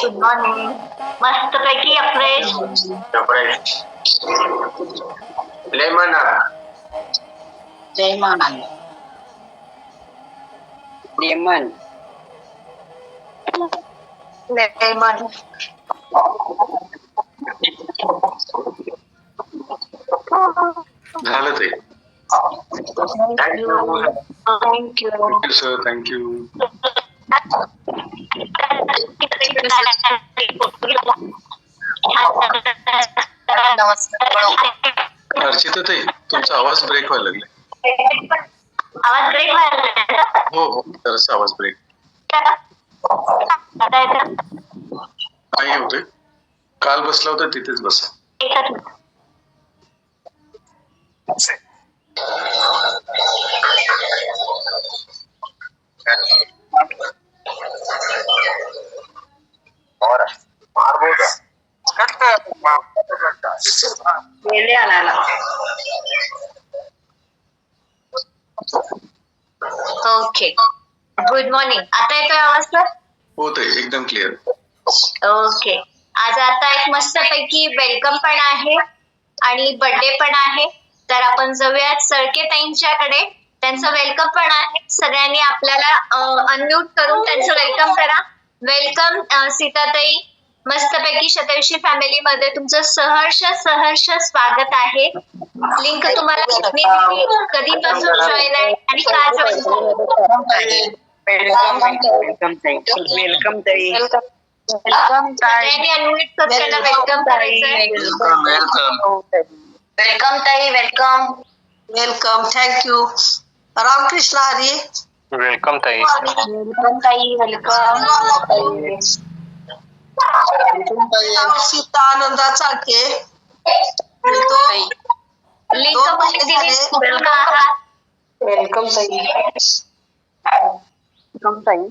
Good morning. मस्त पैकी fresh. Lemon lemon lemon lemon. झालं ते. थँक्यू. Sir, thank you. अर्चिता ताई, तुमचा आवाज ब्रेक व्हायला लागलाय. आवाज ब्रेक व्हायला. हो हो, जरासा आवाज ब्रेक. नाही होतोय. काल बसला होता तिथेच बसा. गेले आणायला. ओके. Good morning. आता येतोय आवाज सर? होतोय एकदम क्लिअर. ओके. आज आता एक मस्त पैकी वेलकम पण आहे आणि बर्थडे पण आहे. तर आपण जाऊयात सळके ताईंच्याकडे. त्यांचं वेलकम पण आहे. सगळ्यांनी आपल्याला अनम्यूट करून त्यांचं वेलकम करा. वेलकम सीताताई. मस्तपैकी शतविषी फॅमिली मध्ये तुमचं सहर्ष स्वागत आहे. लिंक तुम्हाला कधीपासून जॉईन आहे आणि का जॉईन झालं? वेलकम ताई. वेलकम ताई. सगळ्यांनी अनम्यूट करून त्यांना वेलकम करायचंय. वेलकम ताई. Welcome. Welcome. Thank you. Ramkrishna Hari. Welcome ताई. वेलकम ताई. Welcome. Sita Ananda Chake. Link welcome ताई. वेलकम ताई.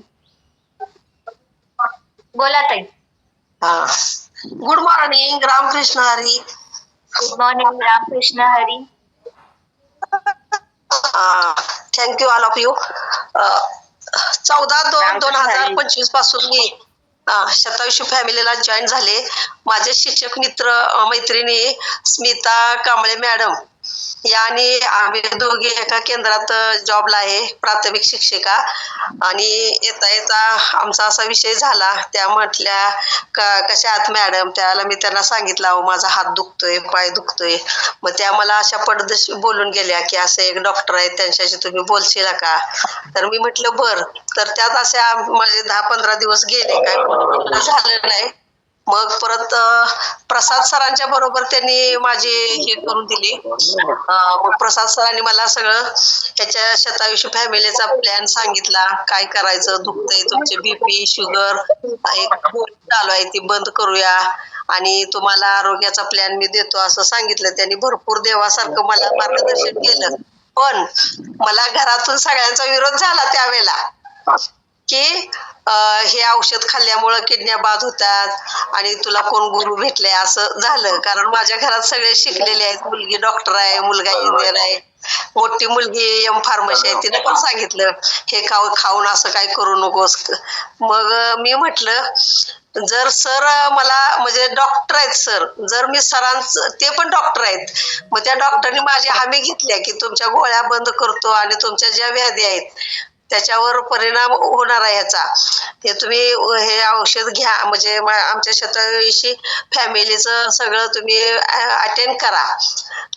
बोला ताई. हा. Good morning. Ramkrishna Hari. Good morning. Ramkrishna Hari. Thank you all of you. 14/2/2025 पासून मी शतायुषी फॅमिलीला जॉईन झाले. माझे शिक्षक मित्र मैत्रिणी स्मिता कांबळे मॅडम या आणि आम्ही दोघी एका केंद्रात जॉबला आहे, प्राथमिक शिक्षिका. आणि येता येता आमचा असा विषय झाला. त्या म्हटल्या कशा आहात मॅडम. त्याला मी त्यांना सांगितलं अहो माझा हात दुखतोय, पाय दुखतोय. मग त्या मला अशा पडदेशी बोलून गेल्या की असे एक डॉक्टर आहेत त्यांच्याशी तुम्ही बोलशील का. तर मी म्हटलं बर. तर त्यात असे माझे 10-15 दिवस गेले, काय झालं नाही. मग परत प्रसाद सरांच्या बरोबर त्यांनी माझी हे करून दिली. मग प्रसाद सरांनी मला सगळं ह्याच्या शतायुषी फॅमिलीचा प्लॅन सांगितला. काय करायचं, दुखतंय तुमचे बीपी शुगर एक चालू आहे ती बंद करूया आणि तुम्हाला आरोग्याचा प्लॅन मी देतो असं सांगितलं. त्यांनी भरपूर देवासारखं मला मार्गदर्शन केलं. पण मला घरातून सगळ्यांचा विरोध झाला त्यावेळेला की हे औषध खाल्ल्यामुळं किडन्या बाद होतात आणि तुला कोण गुरु भेटले असं झालं. कारण माझ्या घरात सगळे शिकलेले आहेत. मुलगी डॉक्टर आहे, मुलगा इंजिनियर आहे, मोठी मुलगी एम फार्मसी आहे. तिने पण सांगितलं हे खाऊन असं काय करू नकोस. मग मी म्हटलं जर सर मला म्हणजे डॉक्टर आहेत सर, जर मी सरांचं ते पण डॉक्टर आहेत, मग त्या डॉक्टरनी माझी हमी घेतल्या की तुमच्या गोळ्या बंद करतो आणि तुमच्या ज्या व्याधी आहेत त्याच्यावर परिणाम होणार आहे ह्याचा, ते तुम्ही हे औषध घ्या. म्हणजे आमच्या शतायुषी फॅमिलीचं सगळं तुम्ही अटेंड करा.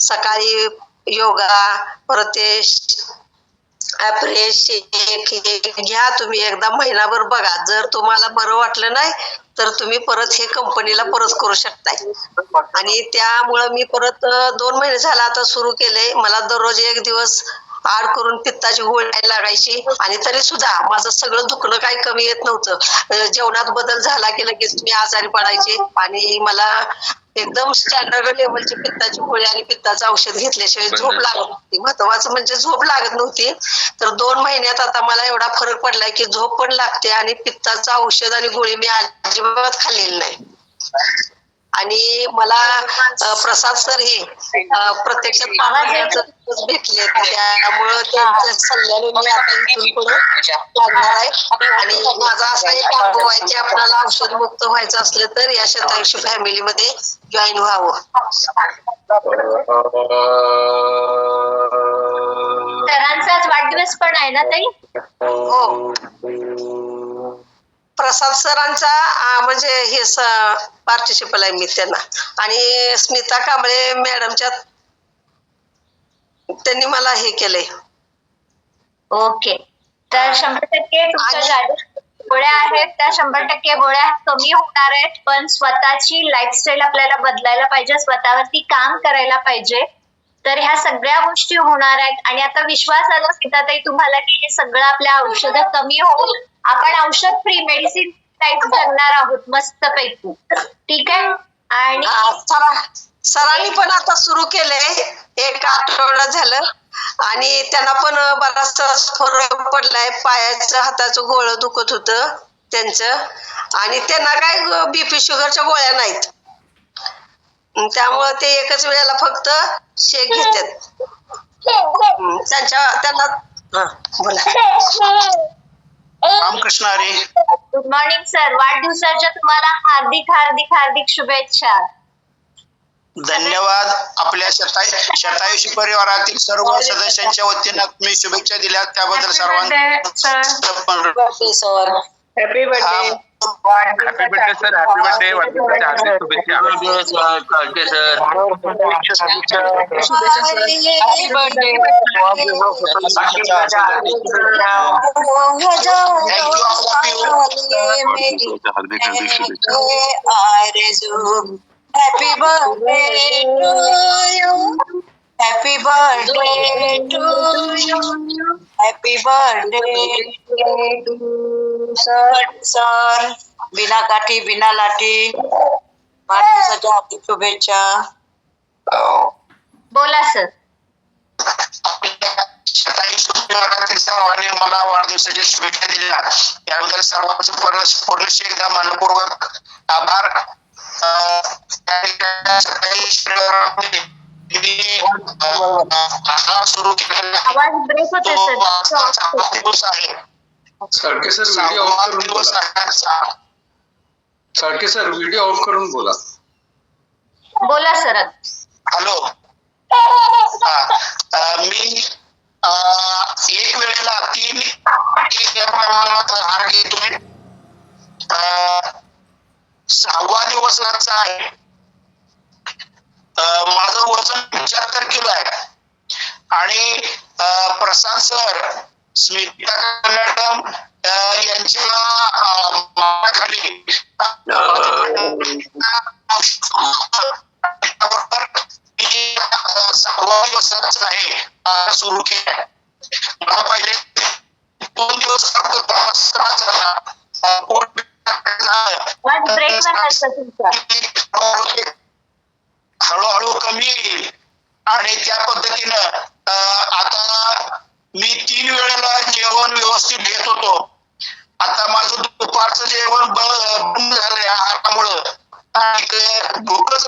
सकाळी योगा, परत ते घ्या तुम्ही. एकदा महिनाभर बघा. जर तुम्हाला बरं वाटलं नाही तर तुम्ही परत हे कंपनीला परत करू शकताय. आणि त्यामुळं मी परत 2 महिने झाला आता सुरू केलंय. मला दररोज 1 दिवस आड करून पित्ताची गोळी लागायची आणि तरी सुद्धा माझं सगळं दुखणं काही कमी येत नव्हतं. जेवणात बदल झाला की लगेच मी आजारी पडायचे आणि मला एकदम स्टँडर्ड लेवलची पित्ताची गोळी आणि पित्ताचं औषध घेतल्याशिवाय झोप लागत नव्हती. महत्वाचं म्हणजे झोप लागत नव्हती. तर 2 महिन्यात आता मला एवढा फरक पडलाय की झोप पण लागते आणि पित्ताचं औषध आणि गोळी मी अजिबात खाल्लेली नाही. आणि मला प्रसाद सर हे प्रत्यक्षात भेटले, त्यामुळं त्यांच्या सल्ल्याने मी आता इथून पुढे लागणार आहे. आणि माझा असा एक अनुभव आहे की आपल्याला औषध मुक्त व्हायचं असलं तर या शतायुषी फॅमिलीमध्ये जॉईन व्हावं. सरांचाच वाढदिवस पण आहे ना ताई? हो, प्रसाद सरांचा म्हणजे हे पार्टिसिपल आहे मी त्यांना. आणि स्मिता कांबळे मॅडमच्या त्यांनी मला हे केलंय. ओके, तर 100% तुमच्या आणि- ज्या गोळ्या आहेत त्या 100% गोळ्या कमी होणार आहेत, पण स्वतःची लाईफस्टाईल आपल्याला बदलायला पाहिजे, स्वतःवरती काम करायला पाहिजे. तर ह्या सगळ्या गोष्टी होणार आहेत. आणि आता विश्वास आला सीताताई तुम्हाला की हे सगळं आपल्या औषधं कमी होऊन आपण औषध फ्री मेडिसिन टाईप जगणार आहोत मस्तपैकी. ठीक आहे. आणि सरांनी पण आता सुरू केलंय, 1 आठवडा झालं. आणि त्यांना पण बराचसा फरक पडलाय. पायाचं हाताचं गोळं दुखत होतं त्यांचं, आणि त्यांना काय बीपी शुगरच्या गोळ्या नाहीत. त्यामुळे ते एकच वेळेला फक्त शेक घेतात. त्यांना बोला. Ramkrishna Hari. Good morning sir, वाढदिवसाच्या तुम्हाला हार्दिक हार्दिक हार्दिक शुभेच्छा. धन्यवाद. आपल्या शतायुषी परिवारातील सर्व सदस्यांच्या वतीनं तुम्ही शुभेच्छा दिल्या त्याबद्दल सर्वांना sir happy birthday. Happy birthday sir, happy birthday. वाढदिवसाच्या हार्दिक शुभेच्छा. Okay sir. Happy birthday to you. Happy birthday to you. Happy birthday sir. बिना काठी बिना लाठी वाढदिवसाच्या हार्दिक शुभेच्छा. बोला सर. शतायुषी परिवारातील सर्वांनी मला वाढदिवसाच्या शुभेच्छा दिल्या त्याबद्दल सर्वांचे पुनश्च एकदा मनपूर्वक आभार. सुरू केलेला आवाज ब्रेक होते सर. दिवस आहे. सारखे सर व्हिडिओ ऑफ करून दिवस बोला. आहे. सारखे सर व्हिडिओ ऑफ करून बोला. बोला सर. हॅलो. मी एक वेळेला 3 प्रमाणात आहार घेतोय. 6वा दिवसाचा आहे. माझं वजन 75 किलो आहे. आणि प्रसाद सर, स्मिता मॅडम यांच्या मार्गाखाली मी 6वा दिवसाचा आहे सुरू केला. मला पहिले 2 दिवस त्रास झाला. आवाज ब्रेक झाला सर तुमचा. हळूहळू कमी येईल. आणि त्या पद्धतीनं आता मी 3 वेळेला जेवण व्यवस्थित घेत होतो. आता माझं दुपारचं जेवण बंद झालंय आहारामुळं. आणि भूकच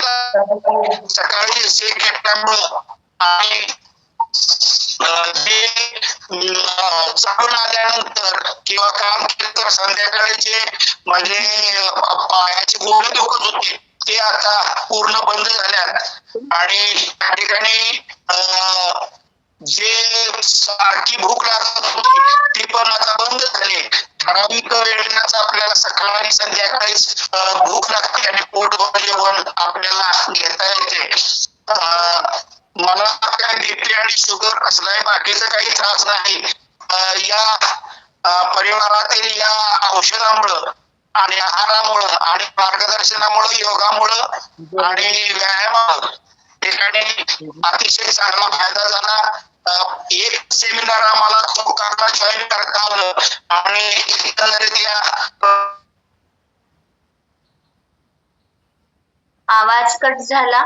सकाळी शेक घेतल्यामुळं आणि जे चालून आल्यानंतर किंवा काम केलं तर संध्याकाळी जे म्हणजे पायाचे गोळे दुखत होते ते आता पूर्ण बंद झाल्यात. आणि त्या ठिकाणी जे सारखी भूक लागत होती ती पण आता बंद झाली. ठराविक वेळेलाच आपल्याला सकाळ आणि संध्याकाळी भूक लागते आणि पोटभर जेवण आपल्याला घेता येते. मला काय बीपी आणि शुगर असलाही बाकीचा काही त्रास नाही. या परिवारातील या औषधामुळं आणि आहारामुळं आणि मार्गदर्शनामुळं, योगामुळं आणि व्यायामामुळं ठिकाणी अतिशय चांगला फायदा झाला. एक सेमिनार आम्हाला लोकांना जॉईन करता आलं आणि एकंदरीत या आवाज कट झाला.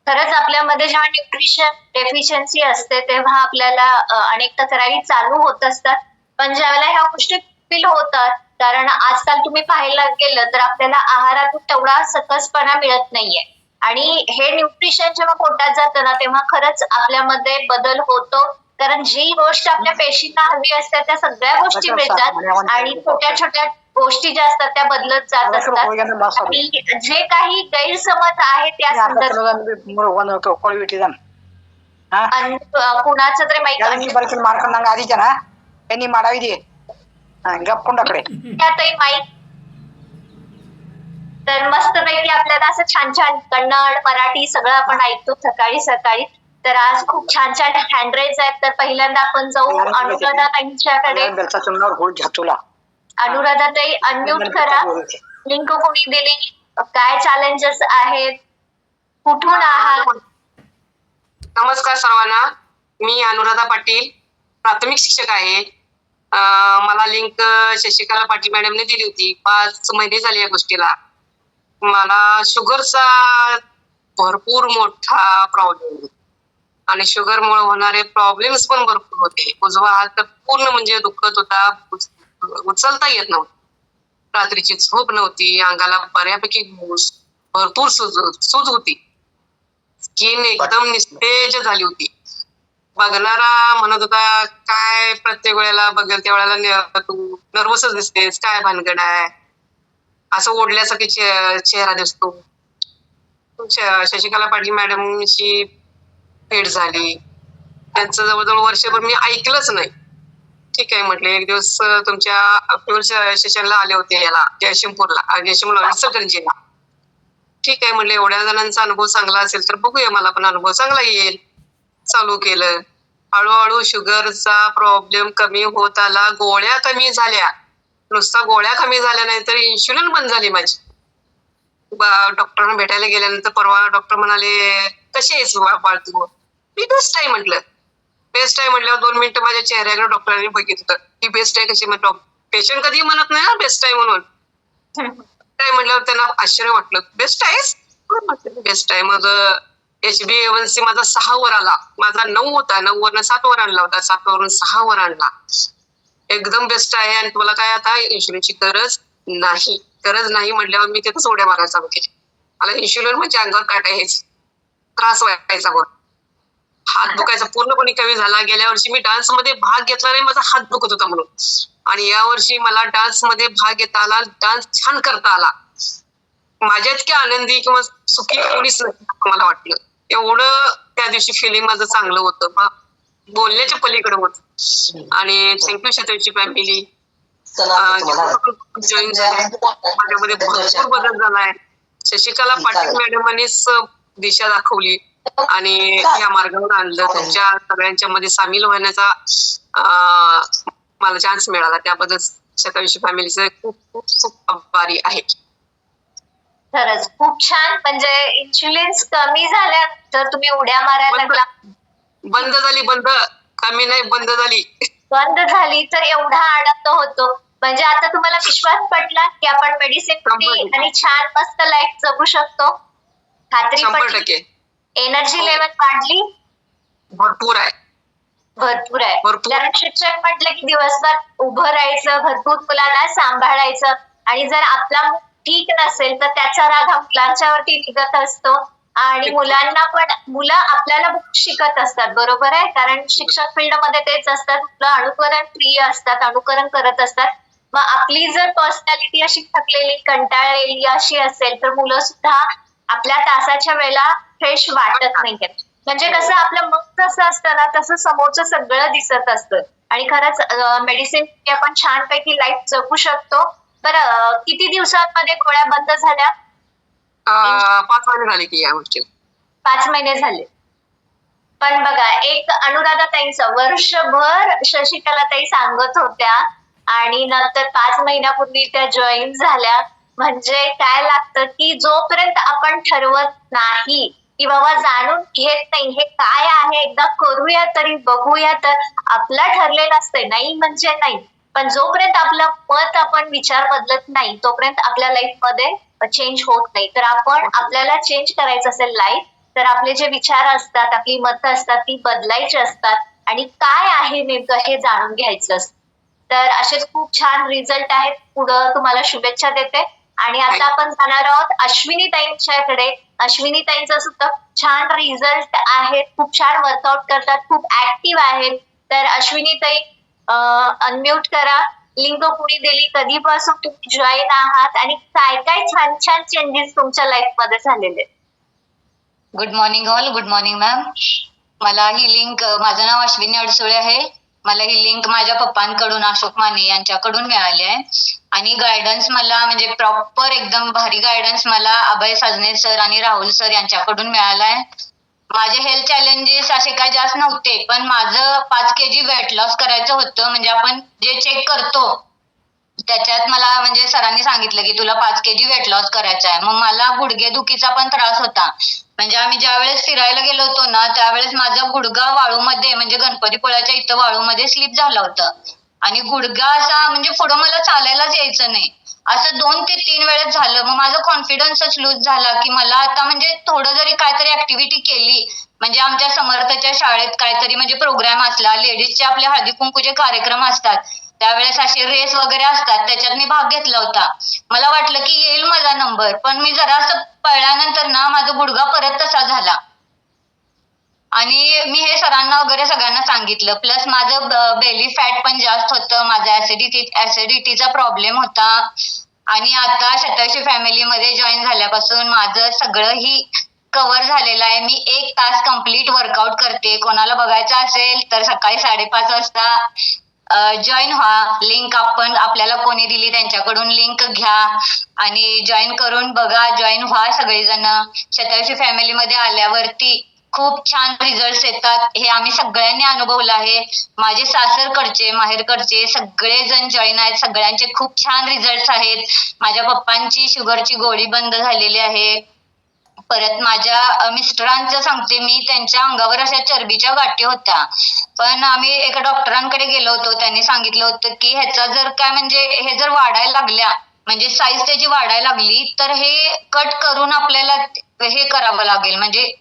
खरंच आपल्यामध्ये जेव्हा न्यूट्रिशन डेफिशियन्सी असते तेव्हा आपल्याला अनेक तक्रारी चालू होत असतात. पण ज्यावेळेला ह्या गोष्टी फील होतात कारण आजकाल तुम्ही पाहायला गेलं तर आपल्याला आहारातून तेवढा सकसपणा मिळत नाहीये आणि हे न्यूट्रिशन जेव्हा पोटात जातं ना तेव्हा खरंच आपल्यामध्ये बदल होतो. कारण जी गोष्ट आपल्या पेशींना हवी असते त्या सगळ्या गोष्टी मिळतात आणि छोट्या छोट्या गोष्टी ज्या असतात त्या बदलत जात असतात आणि जे काही गैरसमज आहे त्या संदर्भात कुणाचं तरी माहिती मार्कंडांग आधीच्या ना त्यांनी माडावी दे गप्पुंडाकडे त्यातही माईक तर मस्तपैकी आपल्याला असं छान छान कन्नड मराठी सगळं आपण ऐकतो सकाळी सकाळी. तर आज खूप छान छान हँडरेज आहेत. तर पहिल्यांदा आपण जाऊ अनुराधा ताईंच्याकडे. अनुराधा ताई अनम्यूट करा. लिंक कोणी दिली, काय चॅलेंजेस आहेत, कुठून आहात? नमस्कार सर्वांना, मी अनुराधा पाटील, प्राथमिक शिक्षक आहे. मला लिंक शशिकला पाटील मॅडमने दिली होती. 5 महिने झाले या गोष्टीला. मला शुगरचा भरपूर मोठा प्रॉब्लेम आणि शुगरमुळे होणारे प्रॉब्लेम्स पण भरपूर होते. उजवा हात तर पूर्ण म्हणजे दुखत होता, उचलता येत नव्हतं. रात्रीची झोप नव्हती, अंगाला बऱ्यापैकी भरपूर सूज होती. स्किन एकदम निस्तेज झाली होती. बघणारा म्हणत होता काय प्रत्येक वेळेला बघेल त्या वेळेला तू नर्वसच दिसतेस, काय भानगड आहे, असं ओढल्यासारखी चेहरा दिसतो. शशिकला पाटील मॅडमची भेट झाली. त्यांचं जवळजवळ वर्षभर मी ऐकलंच नाही. ठीक आहे म्हटलं, एक दिवस तुमच्या सेशनला आले होते याला जयशिंगपूरला इचलकरंजीला. ठीक आहे म्हटलं, एवढ्या जणांचा अनुभव चांगला असेल तर बघूया, मला पण अनुभव चांगला येईल. चालू केलं. हळूहळू शुगरचा प्रॉब्लेम कमी होत आला. गोळ्या कमी झाल्या. नुसता गोळ्या कमी झाल्या नाही तर इन्शुलिन बंद झाली माझी. डॉक्टरांना भेटायला गेल्यानंतर परवा डॉक्टर म्हणाले कशी आहेस बाळ तू? मी बेस्ट आहे म्हटलं. बेस्ट आहे म्हटल्यावर 2 मिनिटं माझ्या चेहऱ्याकडे डॉक्टरांनी बघितलं की बेस्ट आहे कशी. मग पेशंट कधी म्हणत नाही बेस्ट आहे म्हणून. काय म्हटल्यावर त्यांना आश्चर्य वाटलं, बेस्ट आहेस? बेस्ट आहे. मग HbA1c माझा 6 वर आला. माझा 9 होता, 9 वरनं 7 वर आणला होता, 7 वरून 6 वर आणला. एकदम बेस्ट आहे आणि तुम्हाला काय आता इन्शुलिनची गरज नाही म्हटल्यावर मी तिथंच उड्या मारायला चालू केली. मला इन्शुलिन म्हणजे अंगावर काटा यायचं, त्रास व्हायचा. हात दुखायचा पूर्णपणे कमी झाला. गेल्या वर्षी मी डान्स मध्ये भाग घेतला नाही, माझा हात दुखत होता म्हणून. आणि या वर्षी मला डान्स मध्ये भाग घेता आला, डान्स छान करता आला. माझ्या इतकी आनंदी किंवा सुखी कोणीच नाही मला वाटलं. एवढं त्या दिवशी फिलिंग माझं चांगलं होतं, बोलण्याच्या पलीकडे होत. आणि थँक्यू शतवची फॅमिली जॉईन झाली. माझ्यामध्ये भरपूर बदल झालाय. शशिकला पाटील मॅडमांनीच दिशा दाखवली आणि या मार्गावर आणलं. तुमच्या सगळ्यांच्या मध्ये सामील होण्याचा मला चान्स मिळाला. त्याबद्दल शतवशी फॅमिलीचे खूप खूप खूप आभारी आहे. खरंच खूप छान. म्हणजे इन्शुलिन कमी झाल्यानंतर तुम्ही उड्या मारायला लागला. बंद झाली, कमी नाही, बंद झाली तर एवढा आनंद होतो. म्हणजे आता तुम्हाला विश्वास पटला की आपण मेडिसिन आणि छान मस्त लाईफ जगू शकतो. खात्री पटली. एनर्जी लेवल वाढली. भरपूर आहे. कारण शिक्षक म्हटलं की दिवसभर उभं राहायचं, भरपूर मुलांना सांभाळायचं आणि जर आपला ठीक नसेल तर त्याचा राग मुलांच्यावरती निघत असतो आणि मुलं आपल्याला शिकत असतात. बरोबर आहे, कारण शिक्षक फील्ड मध्ये तेच असतात. मुलं अनुकरण प्रिय असतात, अनुकरण करत असतात. मग आपली जर पर्सनॅलिटी अशी थकलेली कंटाळलेली अशी असेल तर मुलं सुद्धा आपल्या तासाच्या वेळेला फ्रेश वाटत नाहीत. म्हणजे कसं आपलं मन कसं असतं ना तसं समोरचं सगळं दिसत असतं. आणि खरंच मेडिसिन आपण छानपैकी लाईफ जगू शकतो. बरं, किती दिवसांमध्ये गोळ्या बंद झाल्या? 5 महिने झाले की या गोष्टी. 5 महिने झाले. पण बघा, एक अनुराधा ताईंचं वर्षभर शशिकला ताई सांगत होत्या आणि नंतर 5 महिन्यापूर्वी त्या जॉईन झाल्या. म्हणजे काय लागतं की जोपर्यंत आपण ठरवत नाही की बाबा जाणून घेत नाही हे काय आहे, एकदा करूया तरी बघूया, तर आपला ठरलेलं असतंय नाही म्हणजे नाही. पण जोपर्यंत आपलं मत आपण विचार बदलत नाही तोपर्यंत आपल्या लाईफ मध्ये चेंज होत नाही. तर आपण आपल्याला चेंज करायचं असेल लाईफ तर आपले जे विचार असतात, आपली मतं असतात ती बदलायची असतात आणि काय आहे नेमकं हे जाणून घ्यायचं असतं. तर असेच खूप छान रिझल्ट आहेत. पुढं तुम्हाला शुभेच्छा देते. आणि आता आपण जाणार आहोत अश्विनी ताईंच्याकडे. अश्विनी ताईंचा सुद्धा छान रिझल्ट आहे. खूप छान वर्कआउट करतात, खूप ऍक्टिव्ह आहेत. तर अश्विनी ताई अनम्यूट करा. लिंक कुणी दिली, कधीपासून तुम्ही जॉईन आहात आणि काय काय छान छान चेंजेस तुमच्या लाईफ मध्ये झालेले? Good morning all. Good morning ma'am. मला ही लिंक, माझं नाव अश्विनी अडसुळे आहे. मला ही लिंक माझ्या पप्पांकडून, अशोक माने यांच्याकडून मिळाली आहे. आणि गायडन्स मला म्हणजे प्रॉपर एकदम भारी गायडन्स मला अभय साजने सर आणि राहुल सर यांच्याकडून मिळाला आहे. माझे हेल्थ चॅलेंजेस असे काही जास्त नव्हते, पण माझं 5 kg वेट लॉस करायचं होतं. म्हणजे आपण जे चेक करतो त्याच्यात मला म्हणजे सरांनी सांगितलं की तुला 5 kg वेट लॉस करायचा आहे. मग मला गुडघेदुखीचा पण त्रास होता. म्हणजे आम्ही ज्या वेळेस फिरायला गेलो होतो ना, त्यावेळेस माझा गुडघा वाळूमध्ये म्हणजे गणपतीपुळ्याच्या इथं वाळूमध्ये स्लिप झालं होतं. आणि गुडघा असा म्हणजे पुढं मला चालायलाच यायचं नाही. असं 2 ते 3 वेळेस झालं. मग माझा कॉन्फिडन्सच लूज झाला की मला आता म्हणजे थोडं जरी काहीतरी ऍक्टिव्हिटी केली, म्हणजे आमच्या समर्थच्या शाळेत काहीतरी म्हणजे प्रोग्राम असला, लेडीजचे आपले हळदी कुंकूचे कार्यक्रम असतात, त्यावेळेस असे रेस वगैरे असतात, त्याच्यात मी भाग घेतला होता. मला वाटलं की येईल माझा नंबर, पण मी जरासं पळल्यानंतर ना माझा गुडघा परत तसा झाला. आणि मी हे सरांना वगैरे सगळ्यांना सांगितलं. प्लस माझं बेली फॅट पण जास्त होतं, माझा ऍसिडिटीचा प्रॉब्लेम होता. आणि आता 27 फॅमिलीमध्ये जॉईन झाल्यापासून माझं सगळंही कव्हर झालेलं आहे. मी 1 तास कम्प्लीट वर्कआउट करते. कोणाला बघायचं असेल तर सकाळी 5:30 वाजता जॉईन व्हा. लिंक आपल्याला कोणी दिली त्यांच्याकडून लिंक घ्या आणि जॉईन करून बघा, जॉईन व्हा सगळेजण. 27 फॅमिलीमध्ये आल्यावरती खूप छान रिझल्ट येतात. हे आम्ही सगळ्यांनी अनुभवलं आहे. माझे सासरकडचे, माहेरकडचे सगळेजण जॉईन आहेत. सगळ्यांचे खूप छान रिझल्ट आहेत. माझ्या पप्पांची शुगरची गोळी बंद झालेली आहे. परत माझ्या मिस्टरांचं सांगते मी, त्यांच्या अंगावर अशा चरबीच्या गाठी होत्या. पण आम्ही एका डॉक्टरांकडे गेलो होतो. त्यांनी सांगितलं होतं की ह्याचा जर काय म्हणजे हे जर वाढायला लागल्या, म्हणजे साईज त्याची वाढायला लागली तर हे कट करून आपल्याला हे करावं लागेल, म्हणजे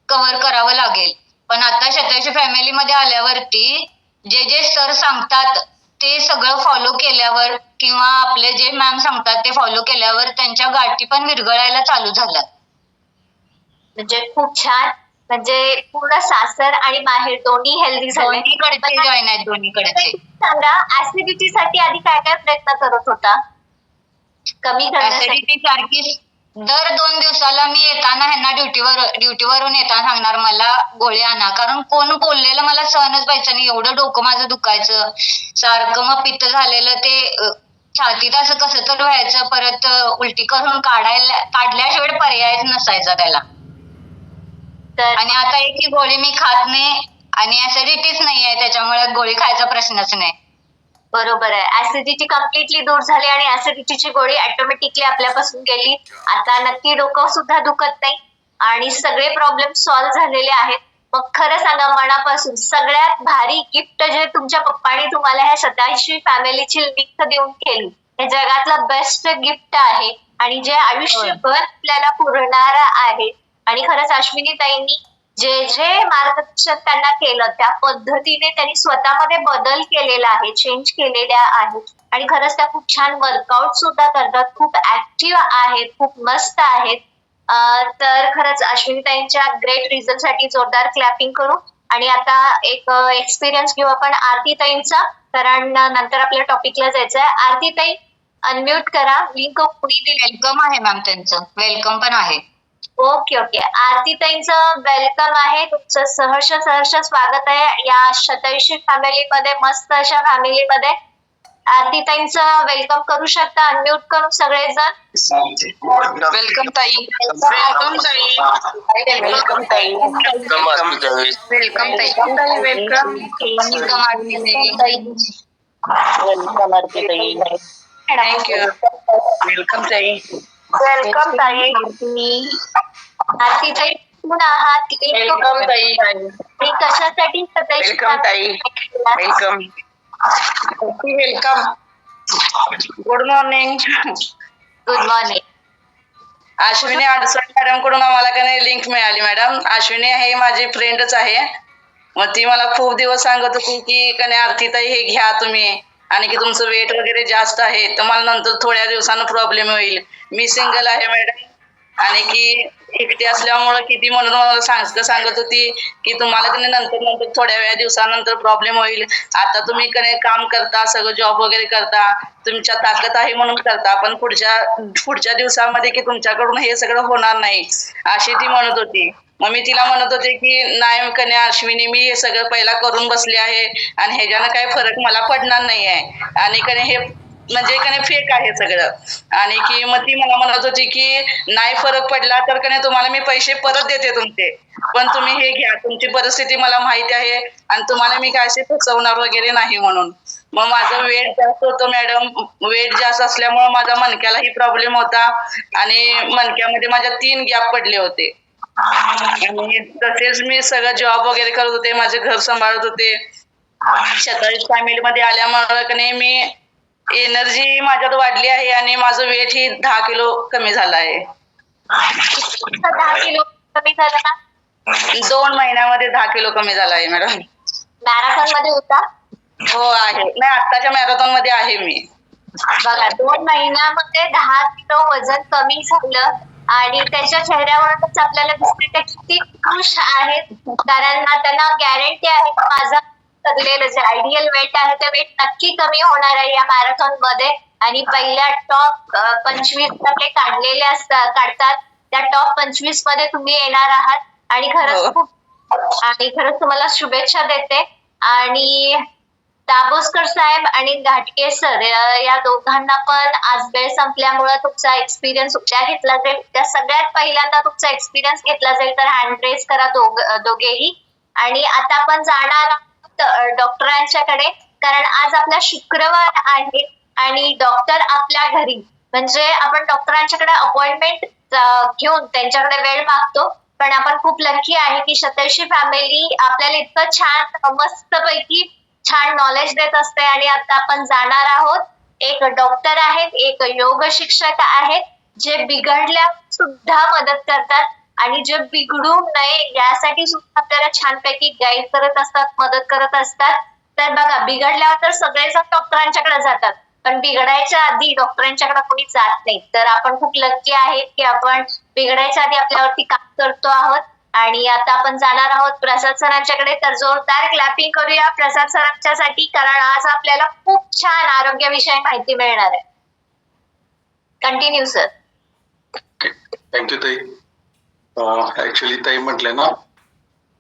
कव्हर करावं लागेल. पण आता 27 फॅमिलीमध्ये आल्यावरती जे जे सर सांगतात ते सगळं फॉलो केल्यावर किंवा आपले जे मॅम सांगतात ते फॉलो केल्यावर त्यांच्या गाठी पण विरघळायला चालू झाल्या. म्हणजे खूप छान. म्हणजे पूर्ण सासर आणि माहेर दोन्ही हेल्दी झाले. दोन्हीकडचे जॉईन आहेत, दोन्हीकडचे. सांगा, ऍसिडिटीसाठी आधी काय काय प्रयत्न करत होता कमी करण्यासाठी? ऍसिडिटी सारखी दर 2 दिवसाला मी येताना ह्यांना ड्युटीवरून येताना सांगणार मला गोळी आणा. कारण कोण बोललेलं मला सहनच व्हायचं नाही. एवढं डोकं माझं दुखायचं सारखं. मग पित्त झालेलं ते छातीत असं कसं तर व्हायचं. परत उलटी करून काढल्याशिवाय पर्यायच नसायचा त्याला. तर आणि आता एक ही गोळी मी खात नाही आणि ऍसिडिटीच नाही आहे, त्याच्यामुळे गोळी खायचा प्रश्नच नाही. बरोबर आहे. ऍसिडिटी कम्प्लिटली दूर झाली आणि ऍसिडिटीची गोळी ऑटोमॅटिकली आपल्यापासून गेली. आता नक्की डोकं सुद्धा दुखत नाही आणि सगळे प्रॉब्लेम सॉल्व्ह झालेले आहेत. मग खरं सांगा, मनापासून सगळ्यात भारी गिफ्ट जे तुमच्या पप्पांनी तुम्हाला ह्या 27 फॅमिलीची लिंक देऊन केली, हे जगातलं बेस्ट गिफ्ट आहे आणि जे आयुष्यभर आपल्याला पुरणार आहे. आणि खरंच अश्विनी ताईंनी जे जे मार्गदर्शन त्यांना केलं त्या पद्धतीने त्यांनी स्वतःमध्ये बदल केलेला आहे, चेंज केलेल्या आहेत. आणि खरंच त्या खूप छान वर्कआउट सुद्धा करतात, खूप ऍक्टिव्ह आहेत, खूप मस्त आहेत. तर खरंच अश्विनी ताईंच्या ग्रेट रिझल्ट साठी जोरदार क्लॅपिंग करू. आणि आता एक एक्सपिरियन्स घेऊ आपण आरती ताईंचा, कारण नंतर आपल्या टॉपिकला जायचं आहे. आरती ताई अनम्यूट करा. लिंक कुणी दिली? वेलकम आहे मॅम, त्यांचं वेलकम पण आहे. ओके. आरती ताईंचं वेलकम आहे. तुमचं सहर्ष स्वागत आहे या 27 फॅमिलीमध्ये, मस्त अशा फॅमिलीमध्ये. आरती ताईंचं वेलकम करू शकता अनम्यूट करून सगळेजण. वेलकम ताई. वेलकम ताई. वेलकम ताई. वेलकम ताई. वेलकम. थँक्यू. वेलकम ताई. वेलकम ताई. आरती ताई कुठून आहात? वेलकम ताई. आणि कशासाठी 27 वेलकम ताई. Welcome. Welcome. Good morning. Good morning. Ashwini Adsule madam कडून आम्हाला का नाही लिंक मिळाली. मॅडम अश्विनी हे माझी फ्रेंडच आहे. मग ती मला खूप दिवस सांगत होती की कने आरती ताई हे घ्या तुम्ही, आणि की तुमचं वेट वगैरे जास्त आहे तर मला नंतर थोड्या दिवसानं प्रॉब्लेम होईल. मी सिंगल आहे मॅडम आणि की एकटी असल्यामुळं किती म्हणून मला सांगत होती की तुम्हाला की नाही नंतर थोड्या वेळा दिवसानंतर प्रॉब्लेम होईल. आता तुम्ही की नाही काम करता, सगळं जॉब वगैरे करता, तुमच्या ताकद आहे म्हणून करता, पण पुढच्या दिवसामध्ये की तुमच्याकडून हे सगळं होणार नाही अशी ती म्हणत होती. मग मी तिला म्हणत होते की नाही कन्या अश्विनी, मी हे सगळं पहिला करून बसले आहे आणि ह्याच्यानं काही फरक मला पडणार नाही आहे आणि कने हे म्हणजे कने फेक आहे सगळं. आणि की मग ती मला म्हणत होती की नाही फरक पडला तर कने तुम्हाला मी पैसे परत देते तुमचे, पण तुम्ही हे घ्या, तुमची परिस्थिती मला माहिती आहे आणि तुम्हाला मी काय असे फसवणार वगैरे नाही म्हणून. मग माझं वेट जास्त होतं मॅडम, वेट जास्त असल्यामुळे माझा मणक्यालाही प्रॉब्लेम होता आणि मणक्यामध्ये माझ्या 3 गॅप पडले होते. आणि तसेच मी सगळं जॉब वगैरे करत होते, माझे घर सांभाळत होते. 27 फॅमिलीमध्ये आल्यामुळे कने मी एनर्जी माझ्यात वाढली आहे आणि माझं वेट ही 10 किलो कमी झालं आहे. 10 किलो कमी झालं ना? 2 महिन्यामध्ये 10 किलो कमी झाला आहे मॅडम. मॅरेथॉन मध्ये होता? हो आहे, नाही आत्ताच्या मॅरेथॉन मध्ये आहे मी. बघा 2 महिन्यामध्ये 10 किलो वजन कमी झालं आणि त्याच्या चेहऱ्यावरच आपल्याला दिसते ते किती खुश आहेत, कारण त्यांना गॅरंटी आहे की माझं ठरलेलं जे आयडियल वेट आहे ते वेट नक्की कमी होणार आहे या मॅरेथॉन मध्ये. आणि पहिल्या टॉप 25 ते काढलेले काढतात, त्या टॉप 25 मध्ये तुम्ही येणार आहात आणि खरंच तुम्हाला शुभेच्छा देते. आणि दाभोसकर साहेब आणि घाटगे सर या दोघांना पण आज वेळ संपल्यामुळे तुमचा एक्सपिरियन्स उद्या घेतला जाईल. त्या सगळ्यात पहिल्यांदा तुमचा एक्सपिरियन्स घेतला जाईल, तर हँड रेज करा दोघेही. आणि आता आपण जाणार आहोत डॉक्टरांच्याकडे, कारण आज आपला शुक्रवार आहे आणि डॉक्टर आपल्या घरी, म्हणजे आपण डॉक्टरांच्याकडे अपॉइंटमेंट घेऊन त्यांच्याकडे वेळ मागतो. पण आपण खूप लकी आहे की 27 फॅमिली आपल्याला इतकं छान मस्तपैकी छान नॉलेज देत असते. आणि आता आपण जाणार आहोत, एक डॉक्टर आहेत, एक योग शिक्षक आहेत जे बिघडल्या सुद्धा मदत करतात आणि जे बिघडू नये यासाठी सुद्धा आपल्याला छानपैकी गाईड करत असतात, मदत करत असतात. तर बघा, बिघडल्यावर तर सगळेजण डॉक्टरांच्याकडे जातात, पण बिघडायच्या आधी डॉक्टरांच्याकडे कोणी जात नाही. तर आपण खूप लकी आहेत की आपण बिघडायच्या आधी आपल्यावरती काम करतो आहोत. आणि आता आपण जाणार आहोत प्रसाद सरांच्याकडे, तर जोरदार क्लॅपिंग करूया प्रसाद सरांच्यासाठी, कारण आज आपल्याला खूप छान आरोग्याविषयी माहिती मिळणार आहे. Continue sir. थँक्यू ताई. ऍक्च्युली ताई म्हटले ना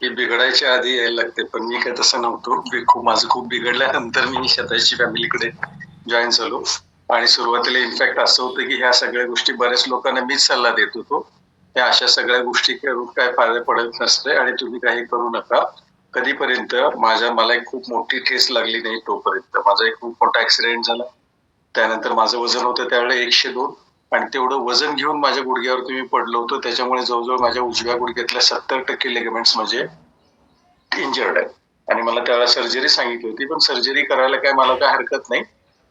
की बिघडायच्या आधी यायला लागते, पण मी काय तसं नव्हतो. माझं खूप बिघडल्यानंतर मी 27 फॅमिलीकडे जॉईन झालो. आणि सुरुवातीला इनफॅक्ट असं होतं की ह्या सगळ्या गोष्टी बऱ्याच लोकांना मीच सल्ला देत होतो, या अशा सगळ्या गोष्टी करून काय फायदा पडत नसते आणि तुम्ही काही करू नका. कधीपर्यंत मला एक खूप मोठी ठेस लागली नाही तोपर्यंत. माझा एक खूप मोठा ऍक्सिडेंट झाला, त्यानंतर माझं वजन होतं त्यावेळेला 102 आणि तेवढं वजन घेऊन माझ्या गुडघ्यावरती मी पडलो होतो. त्याच्यामुळे जवळजवळ माझ्या उजव्या गुडघ्यातल्या 70% लिगामेंट्स म्हणजे इंजर्ड आहे आणि मला त्यावेळेला सर्जरी सांगितली होती. पण सर्जरी करायला काय मला काय हरकत नाही,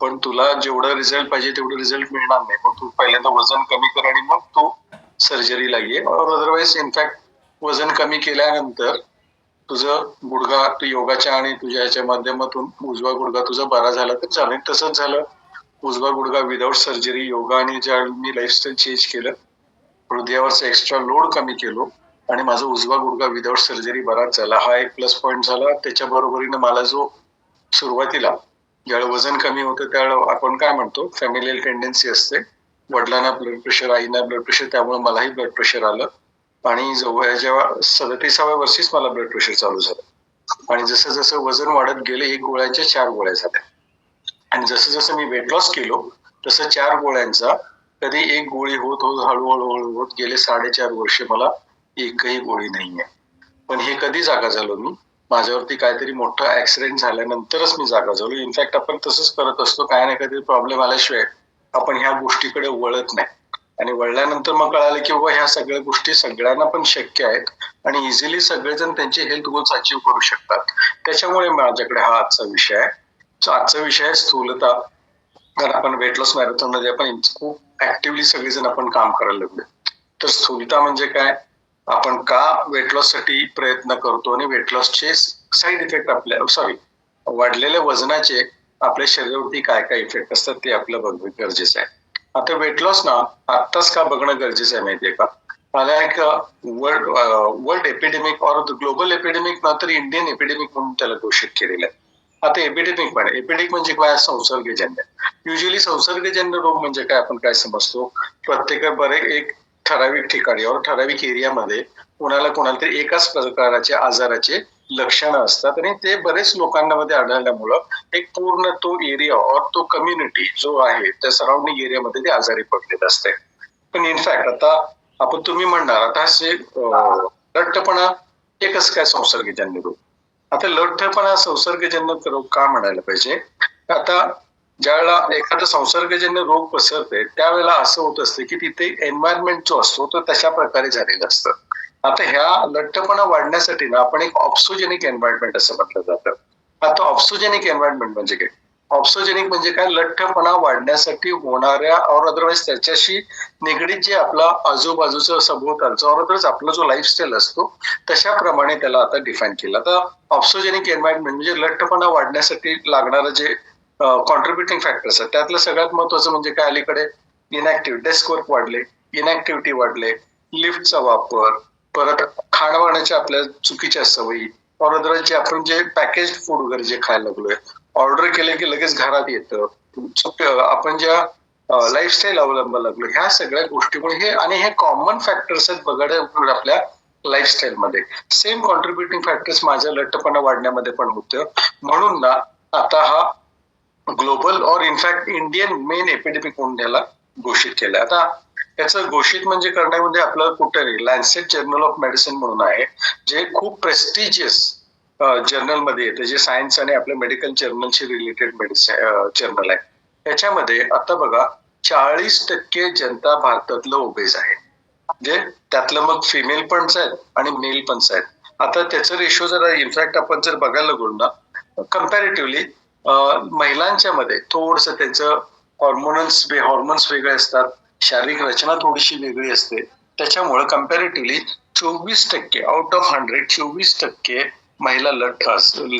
पण तुला जेवढं रिझल्ट पाहिजे तेवढं रिझल्ट मिळणार नाही. मग तू पहिल्यांदा वजन कमी कर आणि मग तू सर्जरीला ये. अदरवाईज इनफॅक्ट वजन कमी केल्यानंतर तुझं गुडघा तू योगाच्या आणि तुझ्या याच्या माध्यमातून उजवा गुडघा तुझा बरा झाला तर चालेल. तसंच झालं. उजवा गुडघा विदाऊट सर्जरी, योगा आणि ज्या मी लाईफस्टाईल चेंज केलं, हृदयावरचा एक्स्ट्रा लोड कमी केलो आणि माझा उजवा गुडघा विदाऊट सर्जरी बराच झाला. हा एक प्लस पॉईंट झाला. त्याच्या बरोबरीने मला जो सुरुवातीला ज्यावेळेला वजन कमी होतं त्यावेळेला आपण काय म्हणतो फॅमिलियल टेंडन्सी असते, वडिलांना ब्लड प्रेशर, आईना ब्लड प्रेशर, त्यामुळे मलाही ब्लड प्रेशर आलं. आणि जेव्हा 37व्या वर्षीच मला ब्लड प्रेशर चालू झालं. आणि जसं जसं वजन वाढत गेले 1 गोळ्यांच्या 4 गोळ्या झाल्या. आणि जसं जसं मी वेट लॉस केलो तसं 4 गोळ्यांचा कधी 1 गोळी होत हळूहळू होत गेले 4.5 वर्ष मला एकही गोळी नाहीये. पण हे कधी जागा झालो मी, माझ्यावरती काहीतरी मोठा ऍक्सिडेंट झाल्यानंतरच मी जागा झालो. इनफॅक्ट आपण तसंच करत असतो, काय ना काहीतरी प्रॉब्लेम आल्याशिवाय आपण ह्या गोष्टीकडे वळत नाही. आणि वळल्यानंतर मग कळालं की बाबा ह्या सगळ्या गोष्टी सगळ्यांना पण शक्य आहेत आणि इझिली सगळेजण त्यांचे हेल्थ गोल्स अचीव्ह करू शकतात. त्याच्यामुळे माझ्याकडे हा आजचा विषय आहे. आजचा विषय आहे स्थूलता. कारण आपण वेट लॉस मॅरेथॉन मध्ये आपण खूप ऍक्टिव्हली सगळेजण आपण काम करायला लागलो. तर स्थूलता म्हणजे काय, आपण का वेट लॉस साठी प्रयत्न करतो आणि वेट लॉसचे साईड इफेक्ट वाढलेल्या वजनाचे आपल्या शरीरावरती काय काय इफेक्ट असतात ते आपलं बघणं गरजेचं आहे. आता वेट लॉस ना आत्ताच का बघणं गरजेचं आहे माहितीये का? मला एक वर्ल्ड एपिडेमिक और ग्लोबल एपिडेमिक ना तर इंडियन एपिडेमिक म्हणून त्याला घोषित केलेलं आहे. आता एपिडेमिक म्हणजे काय? संसर्गजन्य. युजली संसर्गजन्य रोग म्हणजे काय आपण काय समजतो? प्रत्येक एक ठराविक ठिकाणी और ठराविक एरियामध्ये कोणाला तरी एकाच प्रकारच्या आजाराचे लक्षणं असतात आणि ते बरेच लोकांमध्ये आढळल्यामुळं एक पूर्ण तो एरिया और तो कम्युनिटी जो आहे त्या सराउंडिंग एरियामध्ये ते आजारी पडलेले असते. पण इनफॅक्ट आता तुम्ही म्हणणार आता लठ्ठपणा हे कसं काय संसर्गजन्य रोग? आता लठ्ठपणा संसर्गजन्य रोग का म्हणायला पाहिजे? आता ज्यावेळेला एखादा संसर्गजन्य रोग पसरते त्यावेळेला असं होत असतं की तिथे एन्व्हायरमेंट जो असतो तो तशा प्रकारे झालेला असतं. आता ह्या लठ्ठपणा वाढण्यासाठी ना आपण एक ऑप्सोजेनिक एन्व्हायरमेंट असं म्हटलं जातं. आता ऑप्सोजेनिक एन्व्हायरमेंट म्हणजे काय? ऑप्सोजेनिक म्हणजे काय? लठ्ठपणा वाढण्यासाठी होणाऱ्या और अदरवाईज त्याच्याशी निगडीत जे आपला आजूबाजूचं सभोवतालचं और अदरवाईज आपला जो लाईफस्टाईल असतो तशाप्रमाणे त्याला आता डिफाईन केलं. आता ऑप्सोजेनिक एन्व्हायरमेंट म्हणजे लठ्ठपणा वाढण्यासाठी लागणारं जे कॉन्ट्रीब्युटिंग फॅक्टर्स आहेत त्यातलं सगळ्यात महत्वाचं म्हणजे काय? अलीकडे डेस्क वर्क वाढले, इनॅक्टिव्हिटी वाढले, लिफ्टचा वापर, परत खाणवाण्याच्या आपल्या चुकीच्या सवयी और अदरवाईज जे आपण जे पॅकेज फूड वगैरे जे खायला लागलोय, ऑर्डर केले की लगेच घरात येतं, आपण ज्या लाईफस्टाईल अवलंबायला लागलो, ह्या सगळ्या गोष्टीमुळे हे कॉमन फॅक्टर्स आहेत बघायला आपल्या लाईफस्टाईल मध्ये. सेम कॉन्ट्रीब्युटिंग फॅक्टर्स माझ्या लठ्ठपणा वाढण्यामध्ये पण होतं. म्हणून ना आता हा ग्लोबल और इनफॅक्ट इंडियन मेन एपिडेमिक म्हणून याला घोषित केलं. आता याचं घोषित म्हणजे करण्यामध्ये आपलं कुठे लॅन्सेट जर्नल ऑफ मेडिसिन म्हणून आहे, जे खूप प्रेस्टिजियस जर्नल मध्ये येते, जे सायन्स आणि आपल्या मेडिकल जर्नलशी रिलेटेड मेडिसिन जर्नल आहे. त्याच्यामध्ये आता बघा 40% जनता भारतातलं ओबेज आहे, म्हणजे त्यातलं मग फिमेल पण आहेत आणि मेल पण आहेत. आता त्याचं रेशो जर इनफॅक्ट आपण जर बघायला लागलो ना कम्पॅरेटिव्हली महिलांच्या मध्ये थोडस त्यांचं हॉर्मोन्स वेगळे असतात, शारीरिक रचना थोडीशी वेगळी असते. त्याच्यामुळे कम्पॅरेटिव्हली 24% आउट ऑफ 100 24% महिला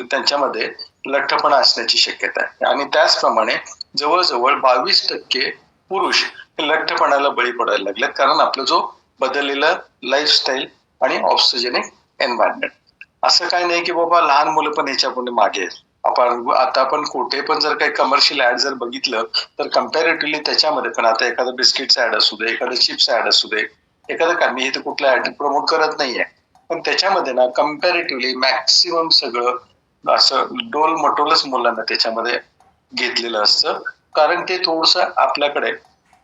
त्यांच्यामध्ये लठ्ठपणा असण्याची शक्यता आहे. आणि त्याचप्रमाणे जवळजवळ 22% पुरुष हे लठ्ठपणाला बळी पडायला लागलेत, कारण आपला जो बदललेला लाईफस्टाईल आणि ऑक्सिजनिक एन्व्हायरमेंट. असं काही नाही की बाबा लहान मुलं पण ह्याच्यापुढे मागे आहेत. आता आपण कुठे पण जर काही कमर्शियल ऍड जर बघितलं तर कम्पॅरेटिव्हली त्याच्यामध्ये पण आता एखादं बिस्किटचं ऍड असू दे, एखादं चिप्स ऍड असू दे, एखादं का मी इथे कुठला ऍड प्रमोट करत नाहीये, पण त्याच्यामध्ये ना कम्पॅरेटिव्हली मॅक्सिमम सगळं असं डोल मटोलच मुलांना त्याच्यामध्ये घेतलेलं असतं, कारण ते थोडस आपल्याकडे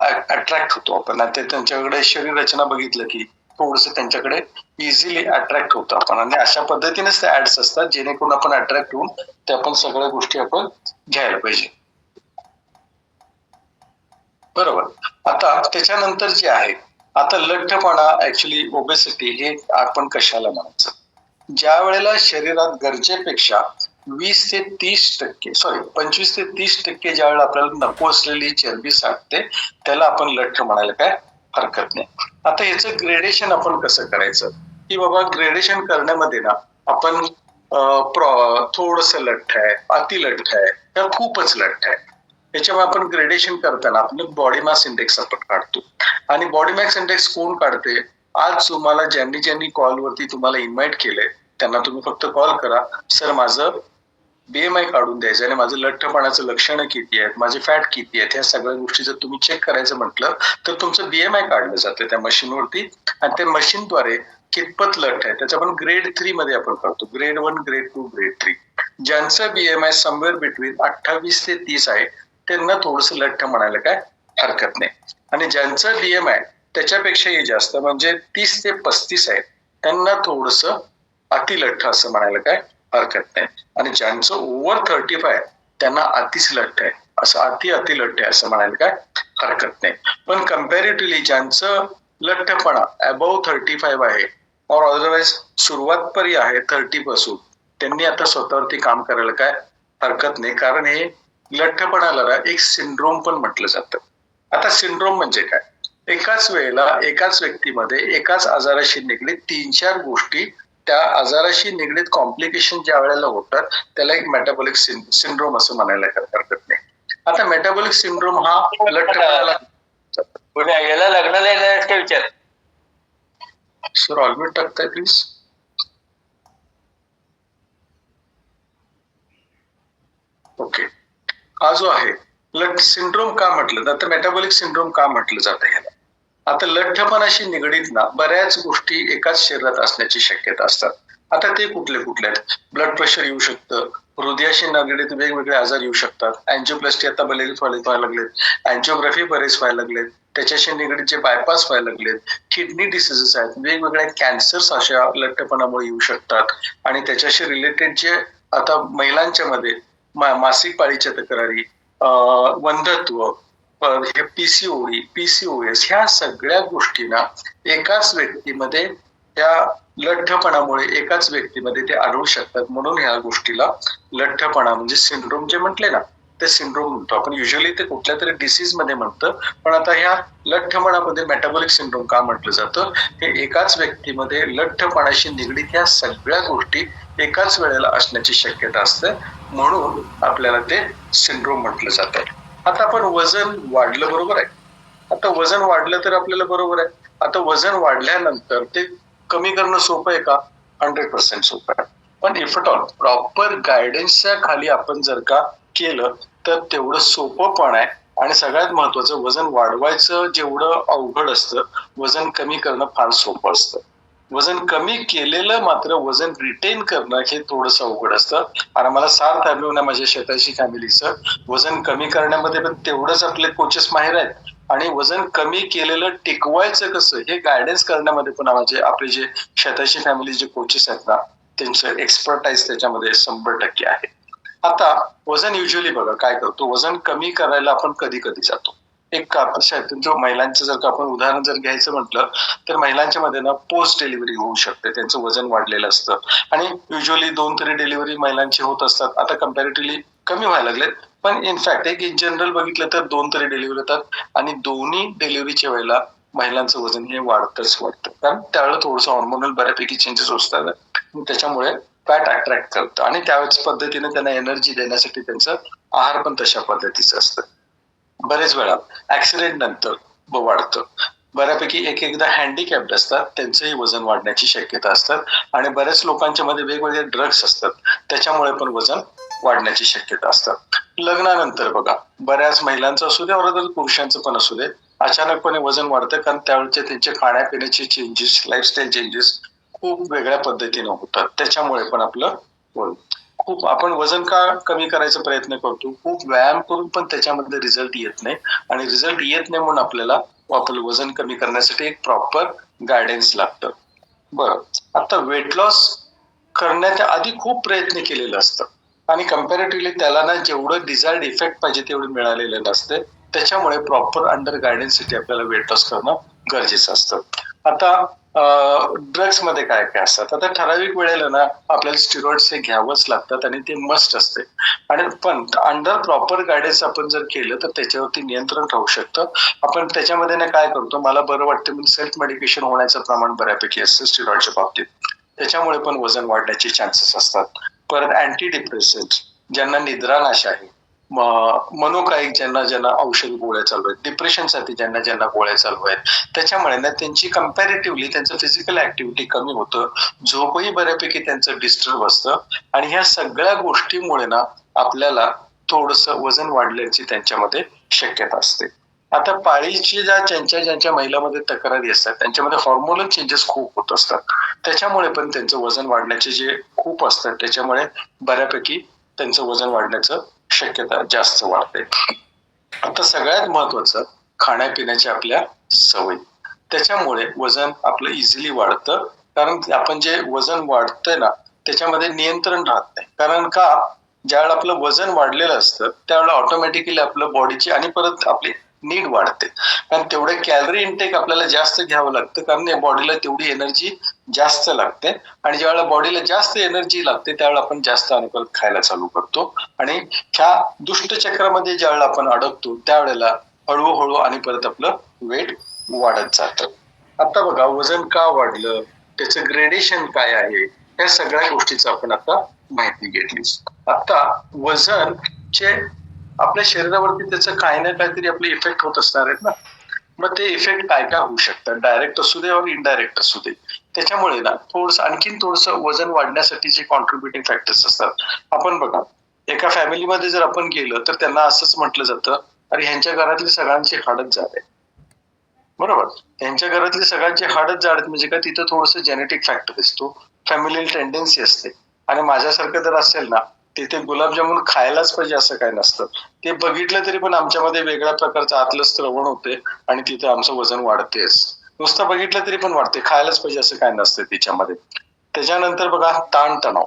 अट्रॅक्ट होतो आपण. ते त्यांच्याकडे शरीर रचना बघितलं की थोडस त्यांच्याकडे इझिली अट्रॅक्ट होतो आपण, आणि अशा पद्धतीनेच ते ऍड्स असतात जेणेकरून आपण अट्रॅक्ट होऊन त्या आपण सगळ्या गोष्टी आपण घ्यायला पाहिजे. बरोबर. आता त्याच्यानंतर जे आहे आता लठ्ठपणा, ऍक्च्युली ओबेसिटी हे आपण कशाला म्हणायचं? ज्या वेळेला शरीरात गरजेपेक्षा 25 ते 30% ज्या वेळेला आपल्याला नको असलेली चरबी साठते त्याला आपण लठ्ठ म्हणायला काय हरकत नाही. आता याचं ग्रेडेशन आपण कसं करायचं की बाबा ग्रेडेशन करण्यामध्ये ना आपण थोडस लठ्ठ आहे, अति लठ्ठ आहे, तर खूपच लठ्ठ आहे, याच्यामुळे आपण ग्रेडेशन करताना आपलं बॉडी मास इंडेक्स आपण काढतो. आणि बॉडी मास इंडेक्स कोण काढते? आज तुम्हाला ज्यांनी कॉलवरती तुम्हाला इन्व्हाइट केलंय त्यांना तुम्ही फक्त कॉल करा, सर माझं BMI काढून द्यायचं आणि माझं लठ्ठपणाचं लक्षणं किती आहेत, माझे फॅट किती आहेत, ह्या सगळ्या गोष्टी जर तुम्ही चेक करायचं म्हटलं तर तुमचं BMI काढलं जातं त्या मशीनवरती, आणि त्या मशीनद्वारे कितपत लठ्ठ आहे त्याचं आपण ग्रेड 3 मध्ये आपण करतो, ग्रेड 1, ग्रेड 2, ग्रेड 3. ज्यांचं BMI समवेअर बिटवीन 28 ते 30 आहे त्यांना थोडंसं लठ्ठ म्हणायला काय हरकत नाही, आणि ज्यांचं BMI त्याच्यापेक्षाही जास्त म्हणजे 30 ते 35 आहे त्यांना थोडंसं अतिलठ्ठ असं म्हणायला काय हरकत नाही, आणि ज्यांचं ओव्हर 35 त्यांना अतिच लठ्ठ आहे असं अतिलठ्ठ आहे असं म्हणायला काय हरकत नाही. पण कम्पॅरेटिव्हली ज्यांचं लठ्ठपणा अबव्ह 35 आहे और अदरवाईज सुरुवात परी आहे 30 पासून, त्यांनी आता स्वतःवरती काम करायला काय हरकत नाही, कारण हे लठ्ठपणाला एक सिंड्रोम पण म्हटलं जातं. आता सिंड्रोम म्हणजे काय? एकाच वेळेला एकाच व्यक्तीमध्ये एकाच आजाराशी निगडीत 3-4 गोष्टी त्या आजाराशी निगडीत कॉम्प्लिकेशन ज्या वेळेला होतात त्याला एक मेटाबॉलिक सिंड्रोम असं म्हणायला हरकत नाही. आता मेटाबॉलिक सिंड्रोम हा लठ्ठपणाला पुण्या याला लग्नाला येणार का विचार? सर ऑलवेट टाकताय प्लीज. ओके, हा जो आहे लठ सिंड्रोम का म्हटलं जातं, मेटाबॉलिक सिंड्रोम का म्हटलं जातं ह्याला? आता लठ्ठपणाशी निगडीत ना बऱ्याच गोष्टी एकाच शरीरात असण्याची शक्यता असतात. आता ते कुठले कुठले आहेत? ब्लड प्रेशर येऊ शकतं, हृदयाशी निगडीत वेगवेगळे आजार येऊ शकतात, अँजिओप्लास्टी आता बरेच व्हायला लागलेत, अँजिओग्राफी बरेच व्हायला लागलेत, त्याच्याशी निगडीत जे बायपास व्हायला लागलेत, किडनी डिसीजेस आहेत, वेगवेगळ्या कॅन्सर्स अशा लठ्ठपणामुळे येऊ शकतात. आणि त्याच्याशी रिलेटेड जे आता महिलांच्या मध्ये मासिक पाळीच्या तक्रारी, वंध्यत्व, हे पीसीओएस ह्या सगळ्या गोष्टींना एकाच व्यक्तीमध्ये त्या लठ्ठपणामुळे एकाच व्यक्तीमध्ये ते आढळू शकतात. म्हणून ह्या गोष्टीला लठ्ठपणा म्हणजे सिंड्रोम जे म्हटले ना ते सिंड्रोम म्हणतो आपण. युजली ते कुठल्या तरी डिसीज मध्ये म्हणतं, पण आता ह्या लठ्ठपणामध्ये मेटाबॉलिक सिंड्रोम का म्हटलं जातं? हे एकाच व्यक्तीमध्ये लठ्ठपणाशी निगडीत ह्या सगळ्या गोष्टी एकाच वेळेला असण्याची शक्यता असते, म्हणून आपल्याला ते सिंड्रोम म्हटलं जातं. आता आपण वजन वाढलं, बरोबर आहे. आता वजन वाढलं तर आपल्याला बरोबर आहे. आता वजन वाढल्यानंतर ते कमी करणं सोपं आहे का? 100% सोपं आहे. पण इफ अट ऑल प्रॉपर गायडन्सच्या खाली आपण जर का केलं तर तेवढं सोपं पण आहे. आणि सगळ्यात महत्वाचं, वजन वाढवायचं जेवढं अवघड असतं, वजन कमी करणं फार सोपं असतं. वजन कमी केलेलं मात्र वजन रिटेन करणं हे थोडंसं अवघड असतं. आणि मला सार्थ अनुभव आहे माझ्या शेताची फॅमिलीचं. वजन कमी करण्यामध्ये पण तेवढंच आपले कोचेस माहिर आहेत, आणि वजन कमी केलेलं टिकवायचं कसं हे गायडन्स करण्यामध्ये पण आपले जे शेताची फॅमिली जे कोचेस आहेत ना त्यांचं एक्सपर्टाईज त्याच्यामध्ये 100% आहे. आता वजन युजली बघा काय करतो, वजन कमी करायला आपण कधी कधी जातो. एक जो महिलांचं जर का आपण उदाहरण जर घ्यायचं म्हटलं तर महिलांच्या मध्ये ना पोस्ट डिलिव्हरी होऊ शकते, त्यांचं वजन वाढलेलं असतं. आणि युजली 2 तरी डिलिव्हरी महिलांची होत असतात. आता कम्पॅरेटिव्हली कमी व्हायला लागलेत, पण इनफॅक्ट एक इन जनरल बघितलं तर 2 तरी डिलिव्हरी होतात. आणि दोन्ही डिलिव्हरीच्या वेळेला महिलांचं वजन हे वाढतं, कारण त्यावेळेला थोडंसं हॉर्मोनल बऱ्यापैकी चेंजेस असतात, त्याच्यामुळे फॅट अट्रॅक्ट करतं. आणि त्याच पद्धतीने त्यांना एनर्जी देण्यासाठी त्यांचं आहार पण तशा पद्धतीचं असतं. बरेच वेळा ऍक्सिडेंट नंतर वाढतं. बऱ्यापैकी एकदा हँडिकॅप्ड असतात, त्यांचंही वजन वाढण्याची शक्यता असतात. आणि बऱ्याच लोकांच्या मध्ये वेगवेगळे ड्रग्स असतात, त्याच्यामुळे पण वजन वाढण्याची शक्यता असतात. लग्नानंतर बघा बऱ्याच महिलांचं असू दे और पुरुषांचं पण असू दे, अचानकपणे वजन वाढतं, कारण त्यावेळेचे त्यांचे खाण्यापिण्याचे चेंजेस, लाईफस्टाईल चेंजेस खूप वेगळ्या पद्धतीने होतात. त्याच्यामुळे पण आपलं खूप आपण वजन का कमी करायचा प्रयत्न करतो, खूप व्यायाम करून पण त्याच्यामध्ये रिझल्ट येत नाही. आणि रिझल्ट येत नाही म्हणून आपल्याला आपलं वजन कमी करण्यासाठी एक प्रॉपर गायडन्स लागतं. बरं, आता वेट लॉस करण्याच्या आधी खूप प्रयत्न केलेलं असतं, आणि कम्पॅरेटिव्हली त्याला ना जेवढं डिझायर्ड इफेक्ट पाहिजे तेवढं मिळालेलं नसते. त्याच्यामुळे प्रॉपर अंडर गायडन्ससाठी आपल्याला वेट लॉस करणं गरजेचं असतं. आता ड्रग्स मध्ये काय काय असतात, आता ठराविक वेळेला ना आपल्याला स्टिरॉइड्स हे घ्यावंच लागतात आणि ते मस्ट असते. आणि पण अंडर प्रॉपर गायडन्स आपण जर केलं तर त्याच्यावरती नियंत्रण राहू शकतं. आपण त्याच्यामध्ये ना काय करतो, मला बरं वाटतं म्हणून सेल्फ मेडिकेशन होण्याचं प्रमाण बऱ्यापैकी असतं स्टिरॉइडच्या बाबतीत, त्याच्यामुळे पण वजन वाढण्याचे चान्सेस असतात. परत अँटी डिप्रेसंट, ज्यांना निद्रानाश आहे, मनोकायिक ज्यांना औषध गोळ्या चालू आहेत, डिप्रेशनसाठी ज्यांना गोळ्या चालू आहेत, त्याच्यामुळे ना त्यांची कम्पॅरेटिव्हली त्यांचं फिजिकल ऍक्टिव्हिटी कमी होतं, झोपही बऱ्यापैकी त्यांचं डिस्टर्ब असतं. आणि ह्या सगळ्या गोष्टीमुळे ना आपल्याला थोडंसं वजन वाढण्याची त्यांच्यामध्ये शक्यता असते. आता पाळीची ज्यांच्या महिलांमध्ये तक्रारी असतात त्यांच्यामध्ये हॉर्मोनल चेंजेस खूप होत असतात, त्याच्यामुळे पण त्यांचं वजन वाढण्याचे जे खूप असतात, त्याच्यामुळे बऱ्यापैकी त्यांचं वजन वाढण्याचं शक्यता जास्त वाढते. आता सगळ्यात महत्वाचं खाण्यापिण्याच्या आपल्या सवयी, त्याच्यामुळे वजन आपलं इझिली वाढतं. कारण आपण जे वजन वाढतंय ना त्याच्यामध्ये नियंत्रण राहत नाही. कारण का, ज्यावेळेला आपलं वजन वाढलेलं असतं त्यावेळेला ऑटोमॅटिकली आपलं बॉडीची आणि परत आपली नीड वाढते, कारण तेवढे कॅलरी इनटेक आपल्याला जास्त घ्यावं लागतं, कारण बॉडीला तेवढी एनर्जी जास्त लागते. आणि ज्यावेळेला बॉडीला जास्त एनर्जी लागते त्यावेळेला आपण जास्त आणि परत खायला चालू करतो, आणि ह्या दुष्टचक्रामध्ये ज्यावेळेला आपण अडकतो त्यावेळेला हळूहळू आणि परत आपलं वेट वाढत जातं. आता बघा वजन का वाढलं, त्याचं ग्रेडेशन काय आहे, या सगळ्या गोष्टीचं आपण आता माहिती घेतली. आता वजनचे आपल्या शरीरावरती त्याचं काही ना काहीतरी आपले इफेक्ट होत असणार आहेत ना. मग ते इफेक्ट काय काय होऊ शकतात, डायरेक्ट असू दे और इनडायरेक्ट असू दे. त्याच्यामुळे ना आणखीन थोडंसं वजन वाढण्यासाठी जे कॉन्ट्रीब्युटिंग फॅक्टर्स असतात, आपण बघा एका फॅमिलीमध्ये जर आपण गेलं तर त्यांना असंच म्हटलं जातं, अरे ह्यांच्या घरातले सगळ्यांचे हाडच जाड आहे. बरोबर, त्यांच्या घरातले सगळ्यांचे हाडच जाड आहेत म्हणजे काय, तिथं थोडंसं जेनेटिक फॅक्टर असतो, फॅमिली टेंडन्सी असते. आणि माझ्यासारखं जर असेल ना, तिथे गुलाबजामुन खायलाच पाहिजे असं काय नसतं. ते बघितलं तरी पण आमच्यामध्ये वेगळ्या प्रकारचं आतलं श्रवण होते आणि तिथे आमचं वजन वाढतेच. नुसतं बघितलं तरी पण वाढते, खायलाच पाहिजे असं काय नसतं तिच्यामध्ये. त्याच्यानंतर बघा ताणतणाव.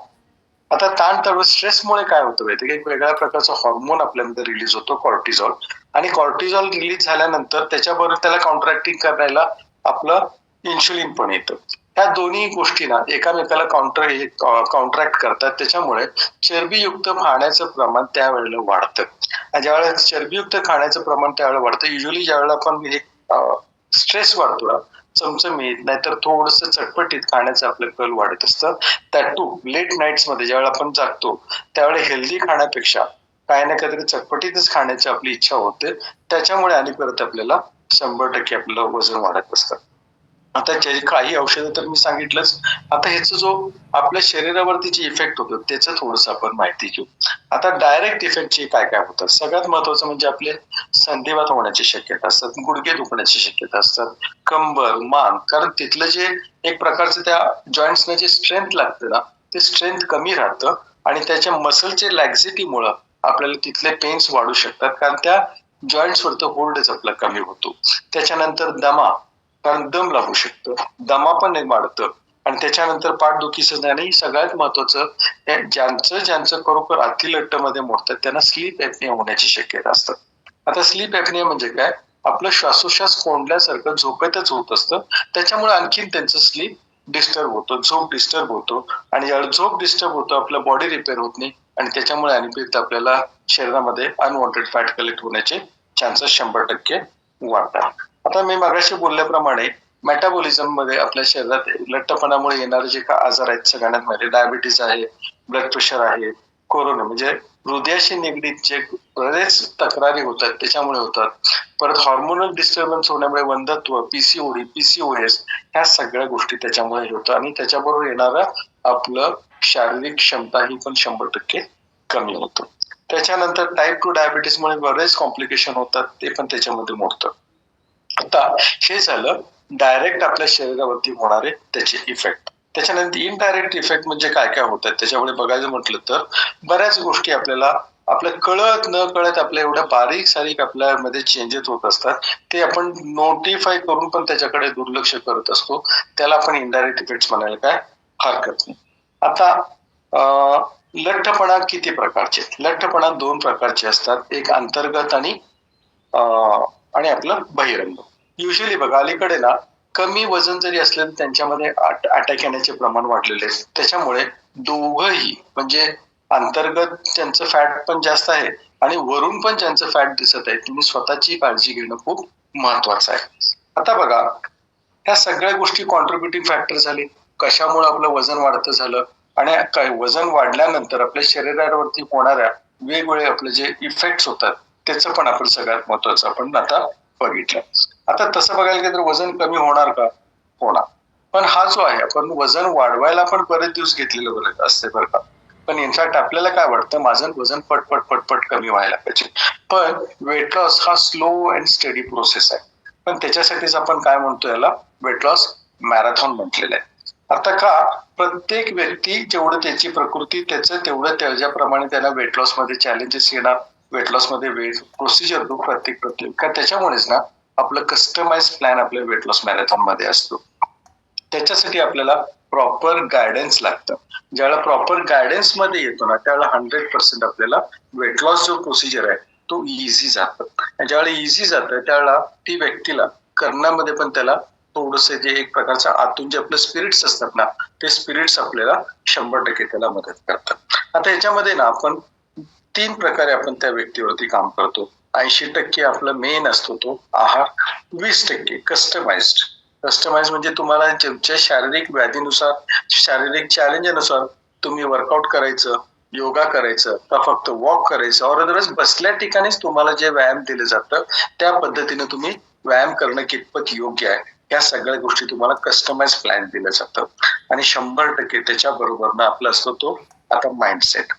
आता ताणतणाव स्ट्रेसमुळे काय होतं माहिती, एक वेगळ्या प्रकारचा हॉर्मोन आपल्यामध्ये रिलीज होतो, कॉर्टिझॉल. आणि कॉर्टिझॉल रिलीज झाल्यानंतर त्याच्याबरोबर त्याला काउंटरॅक्टिंग करायला आपलं इन्शुलिन पण येतं. ह्या दोन्ही गोष्टी ना एकामेकाला काउंटरॅक्ट करतात. त्याच्यामुळे चरबीयुक्त खाण्याचं प्रमाण त्यावेळेला वाढतं. ज्यावेळेला चरबीयुक्त खाण्याचं प्रमाण त्यावेळेला वाढतं, युजली ज्यावेळेला आपण हे स्ट्रेस वाढतो ना, चमचमीत नाहीतर थोडस चटपटीत खाण्याचं आपलं कल वाढत असतं. त्यात टू लेट नाईट्स मध्ये ज्यावेळेला आपण जागतो त्यावेळेला हेल्दी खाण्यापेक्षा काय ना काहीतरी चटपटीतच खाण्याची आपली इच्छा होते. त्याच्यामुळे आणि परत आपल्याला 100% आपलं वजन वाढत असतं. आता काही औषधं तर मी सांगितलंच. आता ह्याचं जो आपल्या शरीरावरती जे इफेक्ट होतं त्याचं थोडंसं आपण माहिती घेऊ. आता डायरेक्ट इफेक्ट जे काय काय होतात, सगळ्यात महत्वाचं म्हणजे आपले संधिवात होण्याची शक्यता असतात, गुडघे दुखण्याची शक्यता असतात, कंबर, मान. कारण तिथलं जे एक प्रकारचं त्या जॉईंट्सना जे स्ट्रेंथ लागतं ना, ते स्ट्रेंथ कमी राहतं आणि त्याच्या मसलचे लॅक्झिटीमुळं आपल्याला तिथले पेन्स वाढू शकतात, कारण त्या जॉईंट्सवरती होल्डच आपला कमी होतो. त्याच्यानंतर दमा, कारण दम लागू शकतं, दमा पण वाढतं. आणि त्याच्यानंतर पाठदुखीचं आणि सगळ्यात महत्वाचं ज्यांचं खरोखर अतिलट्टमध्ये मोडतात त्यांना स्लीप ऍपनिया होण्याची शक्यता असतात. आता स्लीप ऍपनिया म्हणजे काय, आपलं श्वासोश्वास कोंडल्यासारखं झोपेतच होत असतं. त्याच्यामुळे आणखीन त्यांचं स्लीप डिस्टर्ब होतो, झोप डिस्टर्ब होतो. आणि ज्यावेळेला झोप डिस्टर्ब होतो आपलं बॉडी रिपेअर होत नाही आणि त्याच्यामुळे आणि आपल्याला शरीरामध्ये अनवॉन्टेड फॅट कलेक्ट होण्याचे चान्सेस 100% वाढतात. आता मी मगाशी बोलल्याप्रमाणे मेटाबॉलिझम मध्ये आपल्या शरीरात लठ्ठपणामुळे येणारे जे काय आजार आहेत सगळ्यांना माहिती, डायबिटीज आहे, ब्लड प्रेशर आहे, कोरोना म्हणजे हृदयाशी निगडीत जे बरेच तक्रारी होतात त्याच्यामुळे होतात. परत हॉर्मोनल डिस्टर्बन्स होण्यामुळे वंध्यत्व, पीसीओडी, पीसीओएस ह्या सगळ्या गोष्टी त्याच्यामुळे होतात आणि त्याच्याबरोबर येणारं आपलं शारीरिक क्षमता ही पण 100% कमी होतं. त्याच्यानंतर टाईप 2 डायबिटीसमुळे बरेच कॉम्प्लिकेशन होतात, ते पण त्याच्यामध्ये मोडतं. आता हे झालं डायरेक्ट आपल्या शरीरावरती होणारे त्याचे इफेक्ट. त्याच्यानंतर इनडायरेक्ट इफेक्ट म्हणजे काय काय होतात त्याच्यामुळे बघायचं म्हटलं तर बऱ्याच गोष्टी आपल्याला आपल्या कळत न कळत आपल्या एवढ्या बारीक सारीक आपल्यामध्ये चेंजेस होत असतात, ते आपण नोटिफाय करून पण त्याच्याकडे दुर्लक्ष करत असतो. त्याला आपण इनडायरेक्ट इफेक्ट म्हणायला काय हरकत नाही. आता लठ्ठपणा किती प्रकारचे, लठ्ठपणा 2 प्रकारचे असतात, एक अंतर्गत आणि आपलं बहिरंग. युजली बघा अलीकडे ना कमी वजन जरी असलं तर त्यांच्यामध्ये अटॅक येण्याचे प्रमाण वाढलेले आहे. त्याच्यामुळे दोघंही म्हणजे अंतर्गत त्यांचं फॅट पण जास्त आहे आणि वरून पण ज्यांचं फॅट दिसत आहे तुम्ही स्वतःची काळजी घेणं खूप महत्वाचं आहे. आता बघा ह्या सगळ्या गोष्टी कॉन्ट्रीब्युटिंग फॅक्टर झाले, कशामुळे आपलं वजन वाढतं झालं आणि वजन वाढल्यानंतर आपल्या शरीरावरती होणाऱ्या वेगवेगळे आपले जे इफेक्ट्स होतात त्याचं पण आपण सगळ्यात महत्वाचं आपण आता बघितलं. आता तसं बघायला गेलं तर वजन कमी होणार का, होणार. पण हा जो आहे आपण वजन वाढवायला पण बरेच दिवस घेतलेलं बरं असते बरं का. पण इनफॅक्ट आपल्याला काय वाटतं माझं वजन पटपट कमी व्हायला पाहिजे. पण वेट लॉस हा स्लो अँड स्टडी प्रोसेस आहे. पण त्याच्यासाठीच आपण काय म्हणतो याला वेट लॉस मॅरेथॉन म्हटलेलं आहे. आता का प्रत्येक व्यक्ती जेवढं त्याची प्रकृती त्याचं तेवढं त्याच्याप्रमाणे त्याला वेट लॉस मध्ये चॅलेंजेस येणार, वेट लॉस मध्ये वेट प्रोसिजर तो प्रत्येक का त्याच्यामुळेच ना आपलं कस्टमाइज प्लॅन आपल्या वेट लॉस मॅरेथॉन मध्ये असतो. त्याच्यासाठी आपल्याला प्रॉपर गायडन्स लागतं. ज्यावेळेला प्रॉपर गायडन्स मध्ये येतो ना त्यावेळेला 100% आपल्याला वेट लॉस जो प्रोसिजर आहे तो इझी जातं. ज्यावेळेला इझी जातं त्यावेळेला ती व्यक्तीला करण्यामध्ये पण त्याला थोडस जे एक प्रकारचं आतून जे आपले स्पिरिट्स असतात ना ते स्पिरिट्स आपल्याला 100% त्याला मदत करतात. आता याच्यामध्ये ना आपण 3 प्रकारे आपण त्या व्यक्तीवरती काम करतो. 80% आपला मेन असतो तो आहार, 20% कस्टमाइज्ड कस्टमाइज म्हणजे तुम्हाला तुमच्या शारीरिक व्याधीनुसार, शारीरिक चॅलेंजनुसार तुम्ही वर्कआउट करायचं, योगा करायचं का फक्त वॉक करायचं, और अदरवाइज बसल्या ठिकाणीच तुम्हाला जे व्यायाम दिले जातं त्या पद्धतीने तुम्ही व्यायाम करणं कितपत योग्य आहे, या सगळ्या गोष्टी तुम्हाला कस्टमाइज प्लॅन दिलं जातं. आणि 100% त्याच्या बरोबर आपला असतो तो आता माइंडसेट.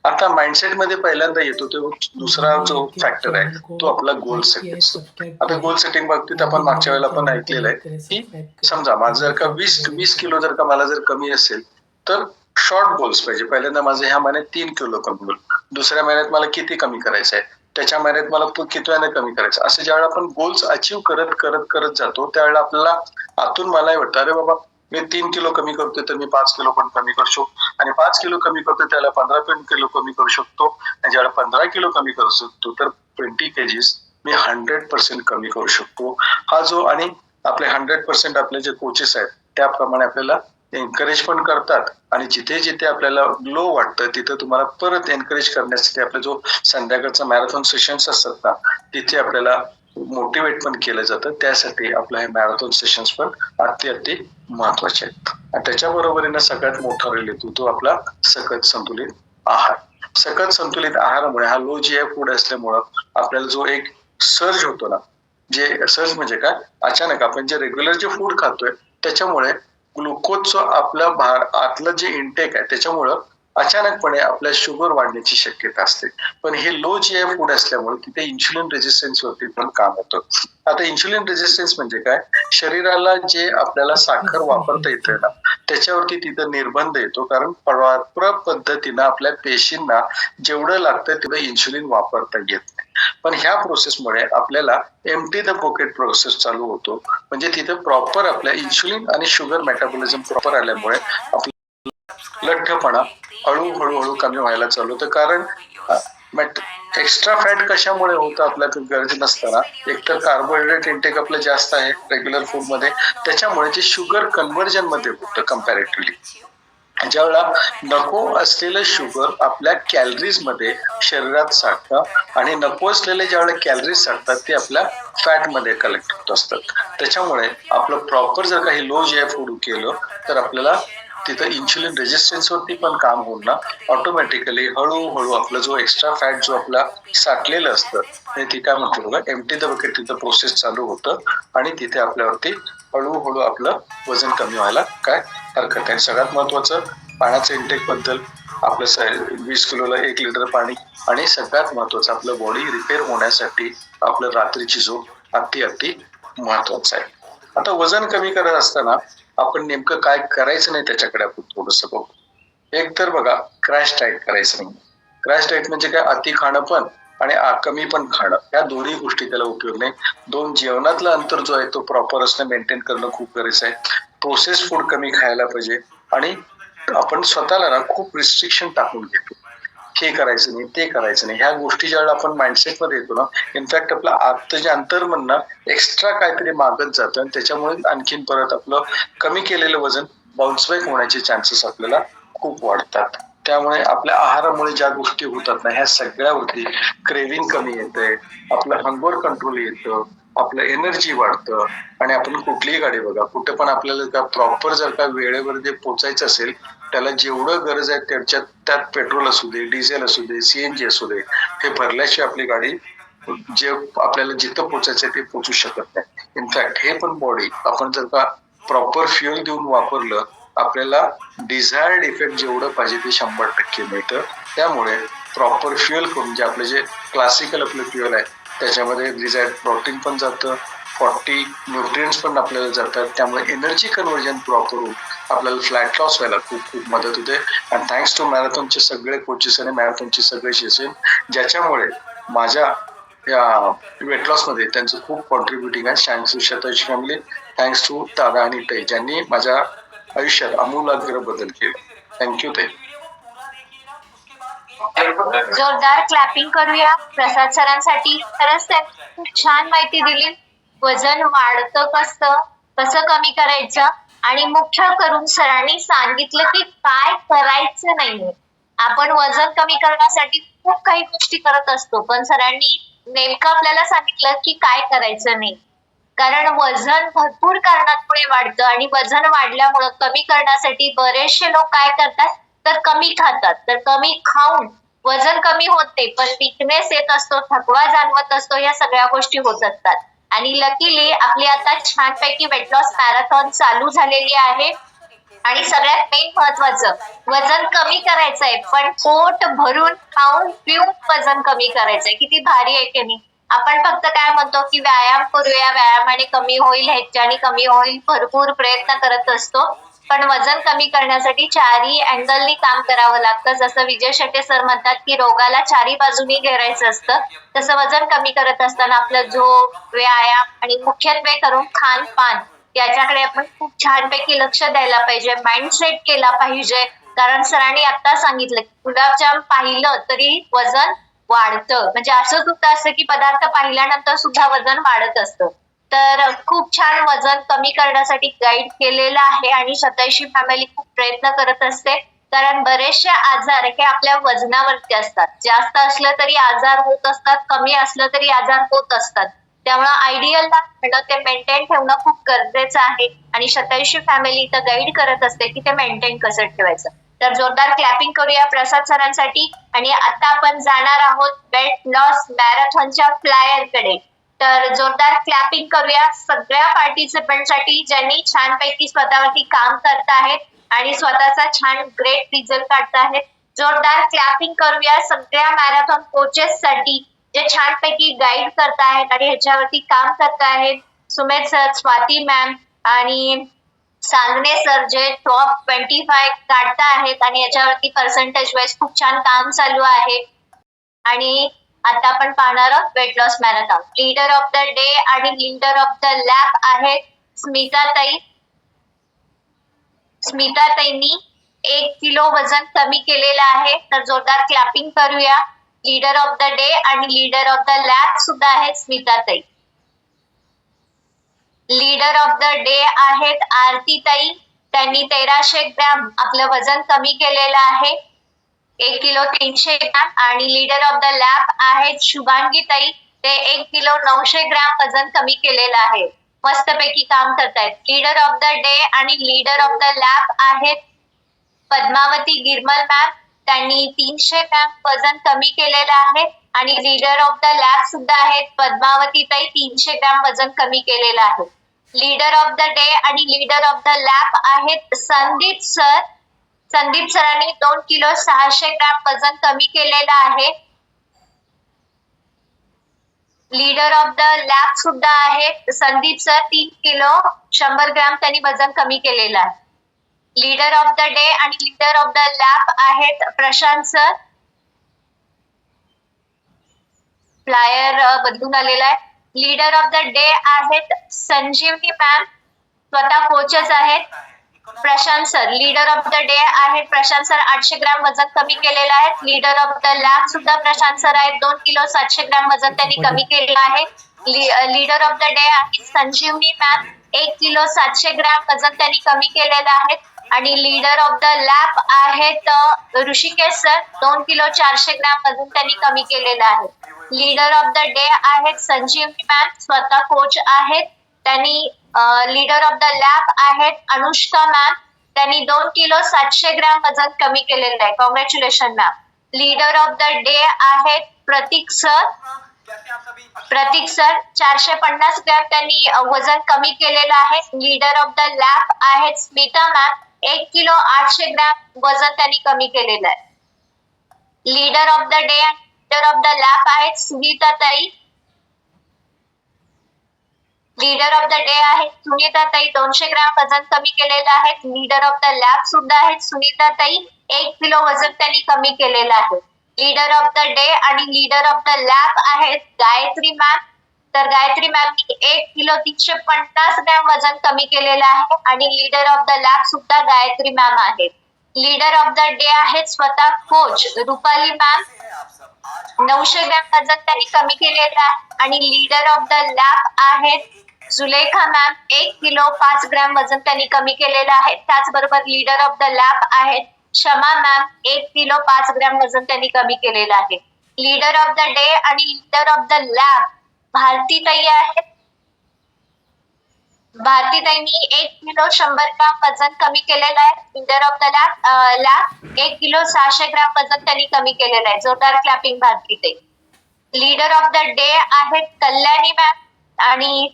आता माइंडसेट मध्ये पहिल्यांदा येतो तो दुसरा जो फॅक्टर आहे तो आपला गोल सेटिंग असतो. आता गोल सेटिंग बाबतीत आपण मागच्या वेळेला पण ऐकलेलं आहे की समजा माझं जर का 20 किलो जर का मला जर कमी असेल तर शॉर्ट गोल्स पाहिजे. पहिल्यांदा माझं ह्या महिन्यात 3 किलो कमी होईल, दुसऱ्या महिन्यात मला किती कमी करायचं आहे, त्याच्या महिन्यात मला कितव्याने कमी करायचं, असं ज्यावेळेला आपण गोल्स अचीव्ह करत करत करत जातो त्यावेळेला आपल्याला आतून मलाही वाटतं अरे बाबा मी 3 किलो कमी करतोय तर मी 5 किलो पण कमी करू शकतो, आणि 5 किलो कमी करतोय त्याला 15 किलो कमी करू शकतो, आणि ज्यावेळेला 15 किलो कमी करू शकतो तर 20 केजीस मी 100% कमी करू शकतो. हा जो, आणि आपले 100% आपले जे कोचेस आहेत त्याप्रमाणे आपल्याला एनकरेज पण करतात, आणि जिथे जिथे आपल्याला लो वाटतं तिथे तुम्हाला परत एनकरेज करण्यासाठी आपला जो संध्याकाळचा मॅरेथॉन सेशन्स असतात ना तिथे आपल्याला मोटिवेट पण केलं जातं. त्यासाठी आपलं हे मॅरेथॉन सेशन्स पण अति महत्वाचे आहेत. आणि त्याच्या बरोबरीने सगळ्यात मोठा रेल येतो तो आपला सकस संतुलित आहार. सकस संतुलित आहारामुळे हा लो GI फूड असल्यामुळं आपल्याला जो एक सर्ज होतो ना, जे सर्ज म्हणजे काय, अचानक आपण जे रेग्युलर जे फूड खातोय त्याच्यामुळे ग्लुकोजचं आपलं आतलं जे इंटेक आहे त्याच्यामुळं अचानकपणे आपल्या शुगर वाढण्याची शक्यता असते. पण हे लो GI फूड असल्यामुळे तिथे इन्शुलिन रेजिस्टन्स वरती पण काम होतं. आता इन्शुलिन रेजिस्टन्स म्हणजे काय, शरीराला जे आपल्याला साखर वापरता येते ना त्याच्यावरती तिथं निर्बंध येतो, कारण प्रॉपर पद्धतीनं आपल्या पेशींना जेवढं लागतं तेवढं इन्शुलिन वापरता येत नाही. पण ह्या प्रोसेसमुळे आपल्याला एम्प्टी द पॉकेट प्रोसेस चालू होतो, म्हणजे तिथे प्रॉपर आपल्या इन्शुलिन आणि शुगर मेटाबॉलिझम प्रॉपर आल्यामुळे आपला लठ्ठपणा हळूहळू कमी व्हायला चालू होतं. कारण एक्स्ट्रा फॅट कशामुळे होतं, आपल्या गरज नसताना एकतर कार्बोहायड्रेट इंटेक आपलं जास्त आहे रेग्युलर फूड मध्ये, त्याच्यामुळे जे शुगर कन्व्हर्जन मध्ये होतं कम्पॅरेटिव्हली. ज्यावेळेला नको असलेलं शुगर आपल्या कॅलरीज मध्ये शरीरात साठतं, आणि नको असलेले ज्यावेळेला कॅलरीज साठतात ते आपल्या फॅट मध्ये कलेक्ट होत असतात. त्याच्यामुळे आपलं प्रॉपर जर काही लो GI फूड केलं तर आपल्याला तिथं इन्शुलिन रेजिस्टन्स वरती पण काम होऊन ना ऑटोमॅटिकली हळूहळू आपला जो एक्स्ट्रा फॅट जो आपला साठलेलं असतं ते काय म्हणतो बघा एम्प्टी द बकेट तिथं प्रोसेस चालू होतं, आणि तिथे आपल्यावरती हळूहळू आपलं वजन कमी व्हायला काय हरकत आहे. सगळ्यात महत्वाचं पाण्याचं इंटेक बद्दल आपलं 20 किलोला 1 लिटर पाणी, आणि सगळ्यात महत्वाचं आपलं बॉडी रिपेअर होण्यासाठी आपलं रात्रीची झोप अति महत्वाचं आहे. आता वजन कमी करत असताना आपण नेमकं काय करायचं नाही त्याच्याकडे आपण थोडंसं बघू. एक तर बघा क्रॅश डाएट करायचं नाही. क्रॅश डाएट म्हणजे काय, अति खाणं पण आणि कमी पण खाणं, या दोन्ही गोष्टी त्याला उपयोग नाही. दोन जेवणातलं अंतर जो आहे तो प्रॉपर असणं मेंटेन करणं खूप गरजेचं आहे. प्रोसेस फूड कमी खायला पाहिजे, आणि आपण स्वतःला ना खूप रिस्ट्रिक्शन टाकून घेतो, हे करायचं नाही ते करायचं नाही. ह्या गोष्टी ज्यावेळेला आपण माइंडसेट मध्ये येतो ना, इनफॅक्ट आपलं आतचं जे अंतर्मन एक्स्ट्रा काहीतरी मागत जातं, आणि त्याच्यामुळे आणखीन परत आपलं कमी केलेलं वजन बाउन्स बॅक होण्याचे चान्सेस आपल्याला खूप वाढतात. त्यामुळे आपल्या आहारामुळे ज्या गोष्टी होतात ना ह्या सगळ्यावरती क्रेविंग कमी येते, आपलं हंगर कंट्रोल येतं, आपलं एनर्जी वाढतं, आणि आपण कुठलीही गाडी बघा कुठे पण आपल्याला प्रॉपर जर का वेळेवर जे पोचायचं असेल त्याला जेवढं गरज आहे त्यात पेट्रोल असू दे, डिझेल असू दे, CNG असू दे, हे भरल्याशिवाय आपली गाडी जे आपल्याला जिथं पोचायचं ते पोचू शकत नाही. इनफॅक्ट हे पण बॉडी आपण जर का प्रॉपर फ्युएल देऊन वापरलं आपल्याला डिझायर्ड इफेक्ट जेवढं पाहिजे ते 100% मिळतं. त्यामुळे प्रॉपर फ्युएल करून जे क्लासिकल आपलं फ्युएल आहे त्याच्यामध्ये डिझायर्ड प्रोटीन पण जातं, 40 न्यूट्रिएंट्स पण आपल्याला जातात. त्यामुळे एनर्जी कन्व्हर्जन प्रॉपर होऊन आपल्याला फ्लॅट लॉस व्हायला खूप मदत होते. आणि थँक्स टू मॅरेथॉनचे सगळे कोचेस आणि मॅरेथॉनचे सगळे सेशन ज्याच्यामुळे माझ्या या वेट लॉस मध्ये त्यांचं खूप कॉन्ट्रीब्युटिंग आहे. Thanks to Shatayushi family, thanks to दादा आणि ताई ज्यांनी माझ्या आयुष्यात आमूलाग्र बदल केले. थँक्यू ताई. जोरदार क्लॅपिंग करूया प्रसाद सरांसाठी. खरंच त्यांनी खूप छान माहिती दिली. वजन वाढतं कसं कमी करायचं, आणि मुख्य करून सरांनी सांगितलं की काय करायचं नाहीये. आपण वजन कमी करण्यासाठी खूप काही गोष्टी करत असतो, पण सरांनी नेमकं आपल्याला सांगितलं की काय करायचं नाही. कारण वजन भरपूर कारणांमुळे वाढतं आणि वजन वाढल्यामुळं कमी करण्यासाठी बरेचसे लोक काय करतात तर कमी खातात. तर कमी खाऊन वजन कमी होते पण विकनेस येत असतो, थकवा जाणवत असतो, या सगळ्या गोष्टी होत असतात. आणि लकीली आपली आता छानपैकी वेट लॉस मॅरेथॉन चालू झालेली आहे आणि सगळ्यात मेन महत्वाचं वजन कमी करायचंय पण पोट भरून खाऊन पिऊन वजन कमी करायचंय. किती भारी आहे की नाही. आपण फक्त काय म्हणतो की व्यायाम करूया, व्यायामाने कमी होईल, ह्याच्याने कमी होईल, भरपूर प्रयत्न करत असतो. पण वजन कमी करण्यासाठी चारही अँगलनी काम करावं लागतं. जसं विजय शेट्टे सर म्हणतात की रोगाला चारी बाजूनी घेरायचं असतं, तसं वजन कमी करत असताना आपलं झोप, व्यायाम आणि मुख्यत्वे करून खानपान याच्याकडे आपण खूप छानपैकी लक्ष द्यायला पाहिजे, माइंडसेट केला पाहिजे. कारण सरांनी आता सांगितलं की गुलाबजाम पाहिलं तरी वजन वाढतं, म्हणजे असं सुद्धा असतं की पदार्थ पाहिल्यानंतर सुद्धा वजन वाढत असतं. तर खूप छान वजन कमी करण्यासाठी गाईड केलेलं आहे आणि 87 फॅमिली खूप प्रयत्न करत असते. कारण बरेचसे आजार हे आपल्या वजनावरती असतात. जास्त असलं तरी आजार होत असतात, कमी असलं तरी आजार होत असतात. त्यामुळे आयडियल ते मेंटेन ठेवणं खूप गरजेचं आहे आणि 87 फॅमिली इथं गाईड करत असते की ते मेंटेन कसं ठेवायचं. तर जोरदार क्लॅपिंग करूया प्रसाद सरांसाठी. आणि आता आपण जाणार आहोत वेट लॉस मॅरेथॉनच्या फ्लायरकडे. तर जोरदार क्लॅपिंग करूया सगळ्या पार्टिसिपंटसाठी ज्यांनी छानपैकी स्वतःवरती काम करत आहेत आणि स्वतःचा छान ग्रेट रिझल्ट काढत आहेत. जोरदार क्लॅपिंग करूया सगळ्या मॅरेथॉन कोचेस साठी जे छानपैकी गाईड करत आहेत आणि ह्याच्यावरती काम करत आहेत. सुमेध सर, स्वाती मॅम आणि सांगणे सर जे टॉप 25 काढता आहेत आणि याच्यावरती पर्सेंटेज वाईज खूप छान काम चालू आहे. आणि आता आपण पाहणार आहोत weight loss marathon. Leader of the day आणि लीडर ऑफ द लॅब आहेत स्मिताताई. स्मिताताईंनी 1 किलो वजन कमी केलेलं आहे. तर जोरदार क्लॅपिंग करूया. लीडर ऑफ द डे आणि लीडर ऑफ द लॅब सुद्धा आहेत स्मिताताई. लीडर ऑफ द डे आहेत आरतीताई. त्यांनी 1300 ग्रॅम आपलं वजन कमी केलेलं आहे, 1 किलो 300 ग्रॅम. आणि लीडर ऑफ द लॅब आहेत शुभांगीताई. ते 1 किलो 900 ग्रॅम वजन कमी केलेलं आहे. मस्तपैकी काम करतायत. लीडर ऑफ द डे आणि लीडर ऑफ द लॅब आहेत पद्मावती गिरमल मॅम. त्यांनी 300 ग्रॅम वजन कमी केलेलं आहे. आणि लीडर ऑफ द लॅब सुद्धा आहेत पद्मावती ताई, 300 ग्रॅम वजन कमी केलेलं आहे. लीडर ऑफ द डे आणि लीडर ऑफ द लॅब आहेत संदीप सर. संदीप सरांनी 2 किलो 600 ग्रॅम वजन कमी केलेलं आहे. लीडर ऑफ द लॅब सुद्धा आहेत संदीप सर, 3 किलो 100 ग्रॅम त्यांनी वजन कमी केलेलं आहे. लीडर ऑफ द डे आणि लीडर ऑफ द लॅब आहेत प्रशांत सर. फ्लायर बदलून आलेला आहे. लीडर ऑफ द डे आहेत संजीवनी मॅम, स्वतः कोचच आहेत. Prashant sir leader of the day आहेत. प्रशांत सर 800 ग्रॅम वजन कमी केलेलं आहे. लीडर ऑफ द लॅब सुद्धा प्रशांत सर आहेत. 2 किलो 700 ग्रॅम वजन त्यांनी कमी केलेलं आहे. लीडर ऑफ द डे आहे संजीवनी मॅम, 1 किलो 700 ग्रॅम वजन त्यांनी कमी केलेलं आहे. आणि लीडर ऑफ द लॅब आहेत ऋषिकेश सर, 2 किलो 400 ग्रॅम वजन त्यांनी कमी केलेलं आहे. लीडर ऑफ द डे आहेत संजीवनी मॅम, स्वतः कोच आहेत. त्यांनी लीडर ऑफ द लॅब आहेत अनुष्का मॅम, त्यांनी 2 किलो 700 ग्रॅम वजन कमी केलेलं आहे. Congratulation ma'am. Leader of the day आहेत प्रतीक सर. प्रतीक सर 450 ग्रॅम त्यांनी वजन कमी केलेलं आहे. लीडर ऑफ द लॅब आहेत स्मिता मॅम, 1 किलो 800 ग्रॅम वजन त्यांनी कमी केलेलं आहे. लीडर ऑफ द डे आणि लीडर ऑफ द लॅब आहेत सुनीता ताई. लीडर ऑफ द डे आहेत सुनीता ताई, 200 ग्रॅम वजन कमी केलेलं आहे. लीडर ऑफ द लॅब सुद्धा आहेत सुनीता ताई, 1 किलो वजन त्यांनी कमी केलेलं आहे. लीडर ऑफ द डे आणि लीडर ऑफ द लॅब आहेत गायत्री मॅम. तर गायत्री मॅम 1 किलो 350 ग्रॅम वजन कमी केलेलं आहे. आणि लीडर ऑफ द लॅब सुद्धा गायत्री मॅम आहेत. लीडर ऑफ द डे आहेत स्वतः कोच रुपाली मॅम, 900 ग्रॅम वजन त्यांनी कमी केलेलं आहे. आणि लीडर ऑफ द लॅब आहेत सुलेखा मॅम, 1 किलो 5 ग्रॅम वजन त्यांनी कमी केलेलं आहे. त्याचबरोबर लीडर ऑफ द लॅब आहेत क्षमा मॅम, 1 किलो 5 ग्रॅम वजन त्यांनी कमी केलेलं आहे. लीडर ऑफ द डे आणि leader of the lab Bharati ताई आहेत. भारतीताईंनी 1 किलो 100 ग्राम वजन कमी केलेलं आहे. Leader of the lab 1 kilo 600 gram वजन त्यांनी कमी केलेलं आहे. जोरदार क्लॅपिंग भारतीताई. लीडर ऑफ द डे आहेत कल्याणी मॅम आणि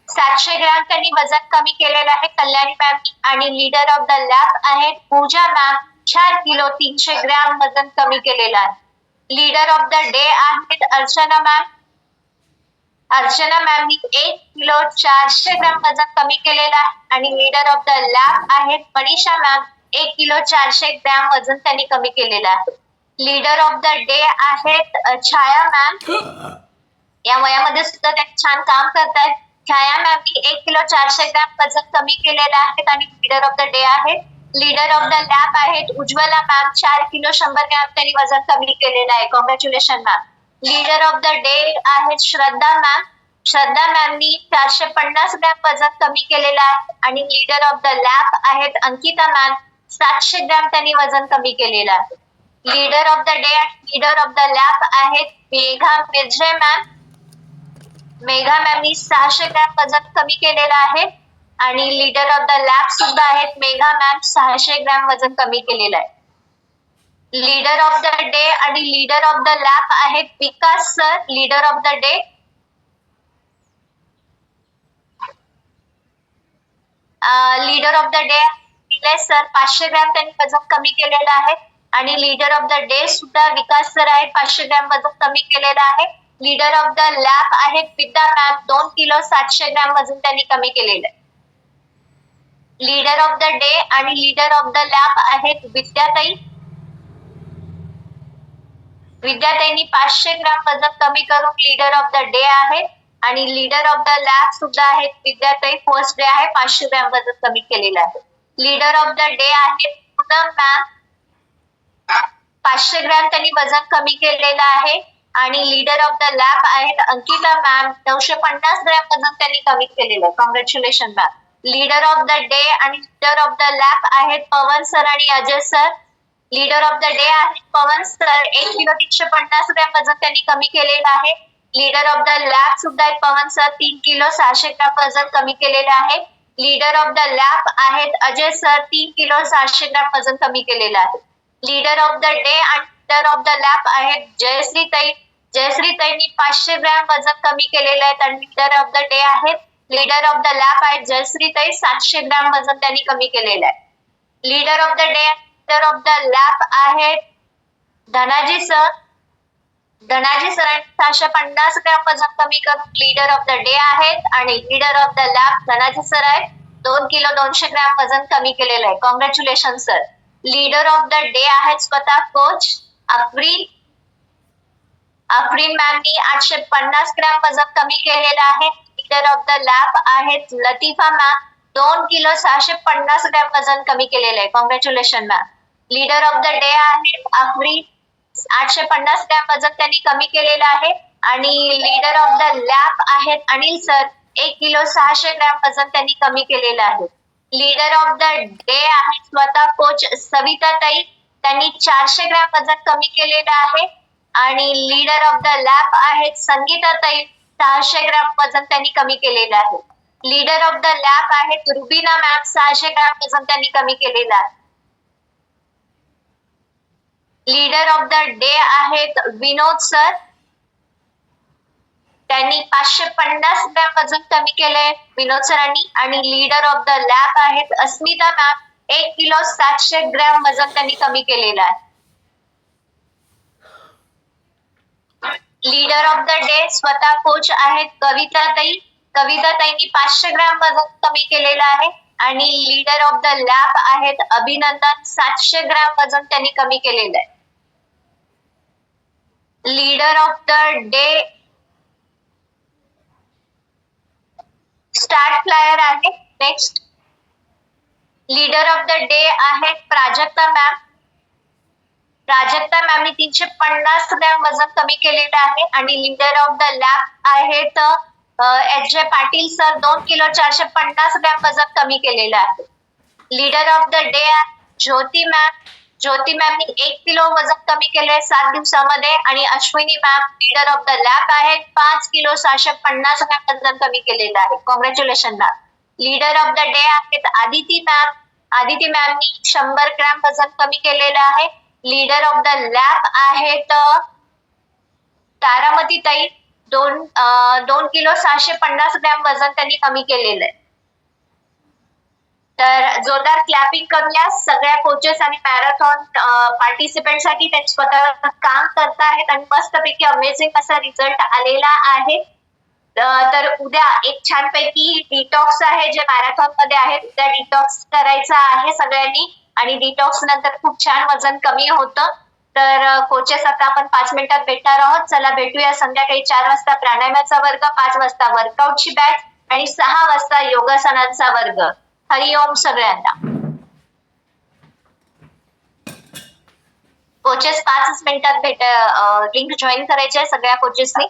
700 ग्राम त्यांनी वजन कमी केलेलं आहे कल्याणी मॅम. आणि लीडर ऑफ द लॅब आहेत पूजा मॅम 4 किलो 300 ग्राम वजन कमी केलेलं आहे. लीडर ऑफ द डे आहेत अर्चना मॅम. अर्चना मॅमनी 1 किलो 400 ग्राम वजन कमी केलेलं आहे. आणि लीडर ऑफ द लॅब आहेत मनीषा मॅम 1 किलो 400 ग्राम वजन त्यांनी कमी केलेलं आहे. लीडर ऑफ द डे आहेत छाया मॅम. या वयामध्ये सुद्धा ते छान काम करतायत. छाया मॅमनी 1 किलो 400 ग्राम वजन कमी केलेलं आहे आणि लीडर ऑफ द डे आहेत. लीडर ऑफ द लॅब आहेत उज्ज्वला मॅम 4 किलो 100 ग्राम त्यांनी वजन कमी केलेलं आहे. Congratulation ma'am. Leader of the day आहेत श्रद्धा मॅम. श्रद्धा मॅमनी 450 ग्राम वजन कमी केलेलं आहे. आणि लीडर ऑफ द लॅब आहेत अंकिता मॅम 700 ग्राम त्यांनी वजन कमी केलेलं आहे. लीडर ऑफ द डे आणि लीडर ऑफ द लॅब आहेत मेघा मिर्झे मॅम. मेघा मॅमनी 600 ग्राम वजन कमी केलेलं आहे. आणि लीडर ऑफ द लॅब सुद्धा आहेत मेघा मॅम 600 ग्राम वजन कमी केलेलं आहे. लीडर ऑफ द डे आणि लीडर ऑफ द लॅब आहेत Vikas sir. Leader of the day leader of the day Vijay sir 500 gram त्यांनी वजन कमी केलेलं आहे. आणि लीडर ऑफ द डे सुद्धा विकास सर आहेत 500 ग्राम वजन कमी केलेलं आहे. लीडर ऑफ द लॅब आहेत विद्या मॅम 2 किलो 700 ग्राम वजन त्यांनी कमी केलेलं आहे. लीडर ऑफ द डे आणि लीडर ऑफ द लॅब आहेत विद्याताई. विद्याताईंनी 500 ग्राम वजन कमी करून लीडर ऑफ द डे आहेत. आणि लीडर ऑफ द लॅब सुद्धा आहेत विद्याताई. फर्स्ट डे आहे 500 ग्राम वजन कमी केलेलं आहे. लीडर ऑफ द डे आहे पूनम मॅम 500 ग्राम त्यांनी वजन कमी केलेलं आहे. आणि लीडर ऑफ द लॅब आहेत अंकिता मॅम 950 ग्राम वजन त्यांनी कमी केलेलं आहे. Congratulation ma'am. Leader of the day आणि लीडर ऑफ द लॅब आहेत पवन सर आणि Ajay sir. Leader of the day आहेत पवन सर 1 किलो 350 ग्राम वजन त्यांनी कमी केलेलं आहे. लीडर ऑफ द लॅब सुद्धा आहेत पवन सर 3 किलो 600 ग्राम वजन कमी केलेलं आहे. लीडर ऑफ द लॅब आहेत अजय सर 3 किलो 700 ग्राम वजन कमी केलेलं आहे. लीडर ऑफ द डे आणि लीडर ऑफ द लॅब आहेत जयश्रीताई. जयश्रीताईंनी 500 ग्राम वजन कमी केलेलं आहे. आणि लीडर ऑफ द डे आहेत लीडर ऑफ द लॅब आहेत जयश्रीताई 700 ग्राम वजन त्यांनी कमी केलेलं आहे. Leader of the day leader of the lab आहेत धनाजी सर. धनाजी सरांनी 650 ग्राम वजन कमी करून लीडर ऑफ द डे आहेत. आणि leader of the lab Dhanaji sir आहेत 2 किलो 200 ग्राम वजन कमी केलेलं आहे. Congratulation sir. Leader of the day आहेत स्वतः कोच आफरीन. आफरीन मॅमनी 850 ग्राम वजन कमी केलेलं आहे. लीडर ऑफ द लॅब आहेत लतिफा मॅम 2 किलो 650 ग्राम वजन कमी केलेलं आहे. Congratulation ma'am. Leader of the day आहेत आफरीन 850 ग्राम वजन त्यांनी कमी केलेलं आहे. आणि लीडर ऑफ द लॅब आहेत अनिल सर 1 किलो 600 ग्राम वजन त्यांनी कमी केलेलं आहे. लीडर ऑफ द डे आहे स्वतः कोच सविताताई. त्यांनी 400 ग्राम वजन कमी केलेलं आहे. आणि लीडर ऑफ द लॅब आहेत संगीताताई 600 ग्राम वजन त्यांनी कमी केलेलं आहे. लीडर ऑफ द लॅब आहेत रुबीना मॅम 600 ग्राम वजन त्यांनी कमी केलेलं आहे. लीडर ऑफ द डे आहेत विनोद सर. त्यांनी 550 ग्राम वजन कमी केलंय विनोद सरांनी. आणि लीडर ऑफ द लॅब आहेत अस्मिता मॅम 1 किलो 700 ग्राम वजन त्यांनी कमी केलेलं आहे. लीडर ऑफ द डे स्वतः कोच आहेत कविताताई. कविताताईंनी 500 ग्राम वजन कमी केलेलं आहे. आणि लीडर ऑफ द लॅब आहेत अभिनंदन 700 ग्राम वजन त्यांनी कमी केलेलं आहे. Leader of the day start flyer आहे. Next leader of the day आहेत प्राजक्ता मॅम. प्राजक्ता मॅमनी 350 ग्राम वजन कमी केलेलं आहे. आणि लीडर ऑफ द लॅब आहेत H J Patil sir 2 kilo 450 ग्राम वजन कमी केलेलं आहे. Leader of the day Jyoti ma'am Jyoti मॅमनी 1 किलो वजन कमी केले 7 दिवसामध्ये आणि Ashwini ma'am leader of the lab आहेत 5 किलो 650 ग्रॅम वजन कमी केलेलं आहे. Congratulation ma'am. Leader of the day आहेत आदिती मॅम. आदिती मॅमनी 100 ग्रॅम वजन कमी केलेलं आहे. लीडर ऑफ द लॅब आहेत तारामती ताई. 2 किलो 650 ग्रॅम वजन त्यांनी कमी केलेलं आहे. तर जोरदार क्लॅपिंग करूया सगळ्या कोचेस आणि मॅरेथॉन पार्टिसिपेंट साठी. त्यांनी स्वतः काम करत आहेत आणि मस्तपैकी अमेझिंग असा रिझल्ट आलेला आहे. तर उद्या एक छानपैकी डिटॉक्स आहे जे मॅरेथॉन मध्ये आहे. उद्या डिटॉक्स करायचा आहे सगळ्यांनी आणि डिटॉक्स नंतर खूप छान वजन कमी होतं. तर कोचेस आता आपण 5 मिनिटात भेटणार आहोत. चला भेटूया संध्याकाळी 4 वाजता प्राणायामाचा वर्ग, 5 वाजता वर्कआउटची बॅच आणि 6 वाजता योगासनांचा वर्ग. हरिओम सगळ्यांना. कोचेस 5 मिनिटात लिंक जॉईन करायचे आहे सगळ्या कोचेसनी.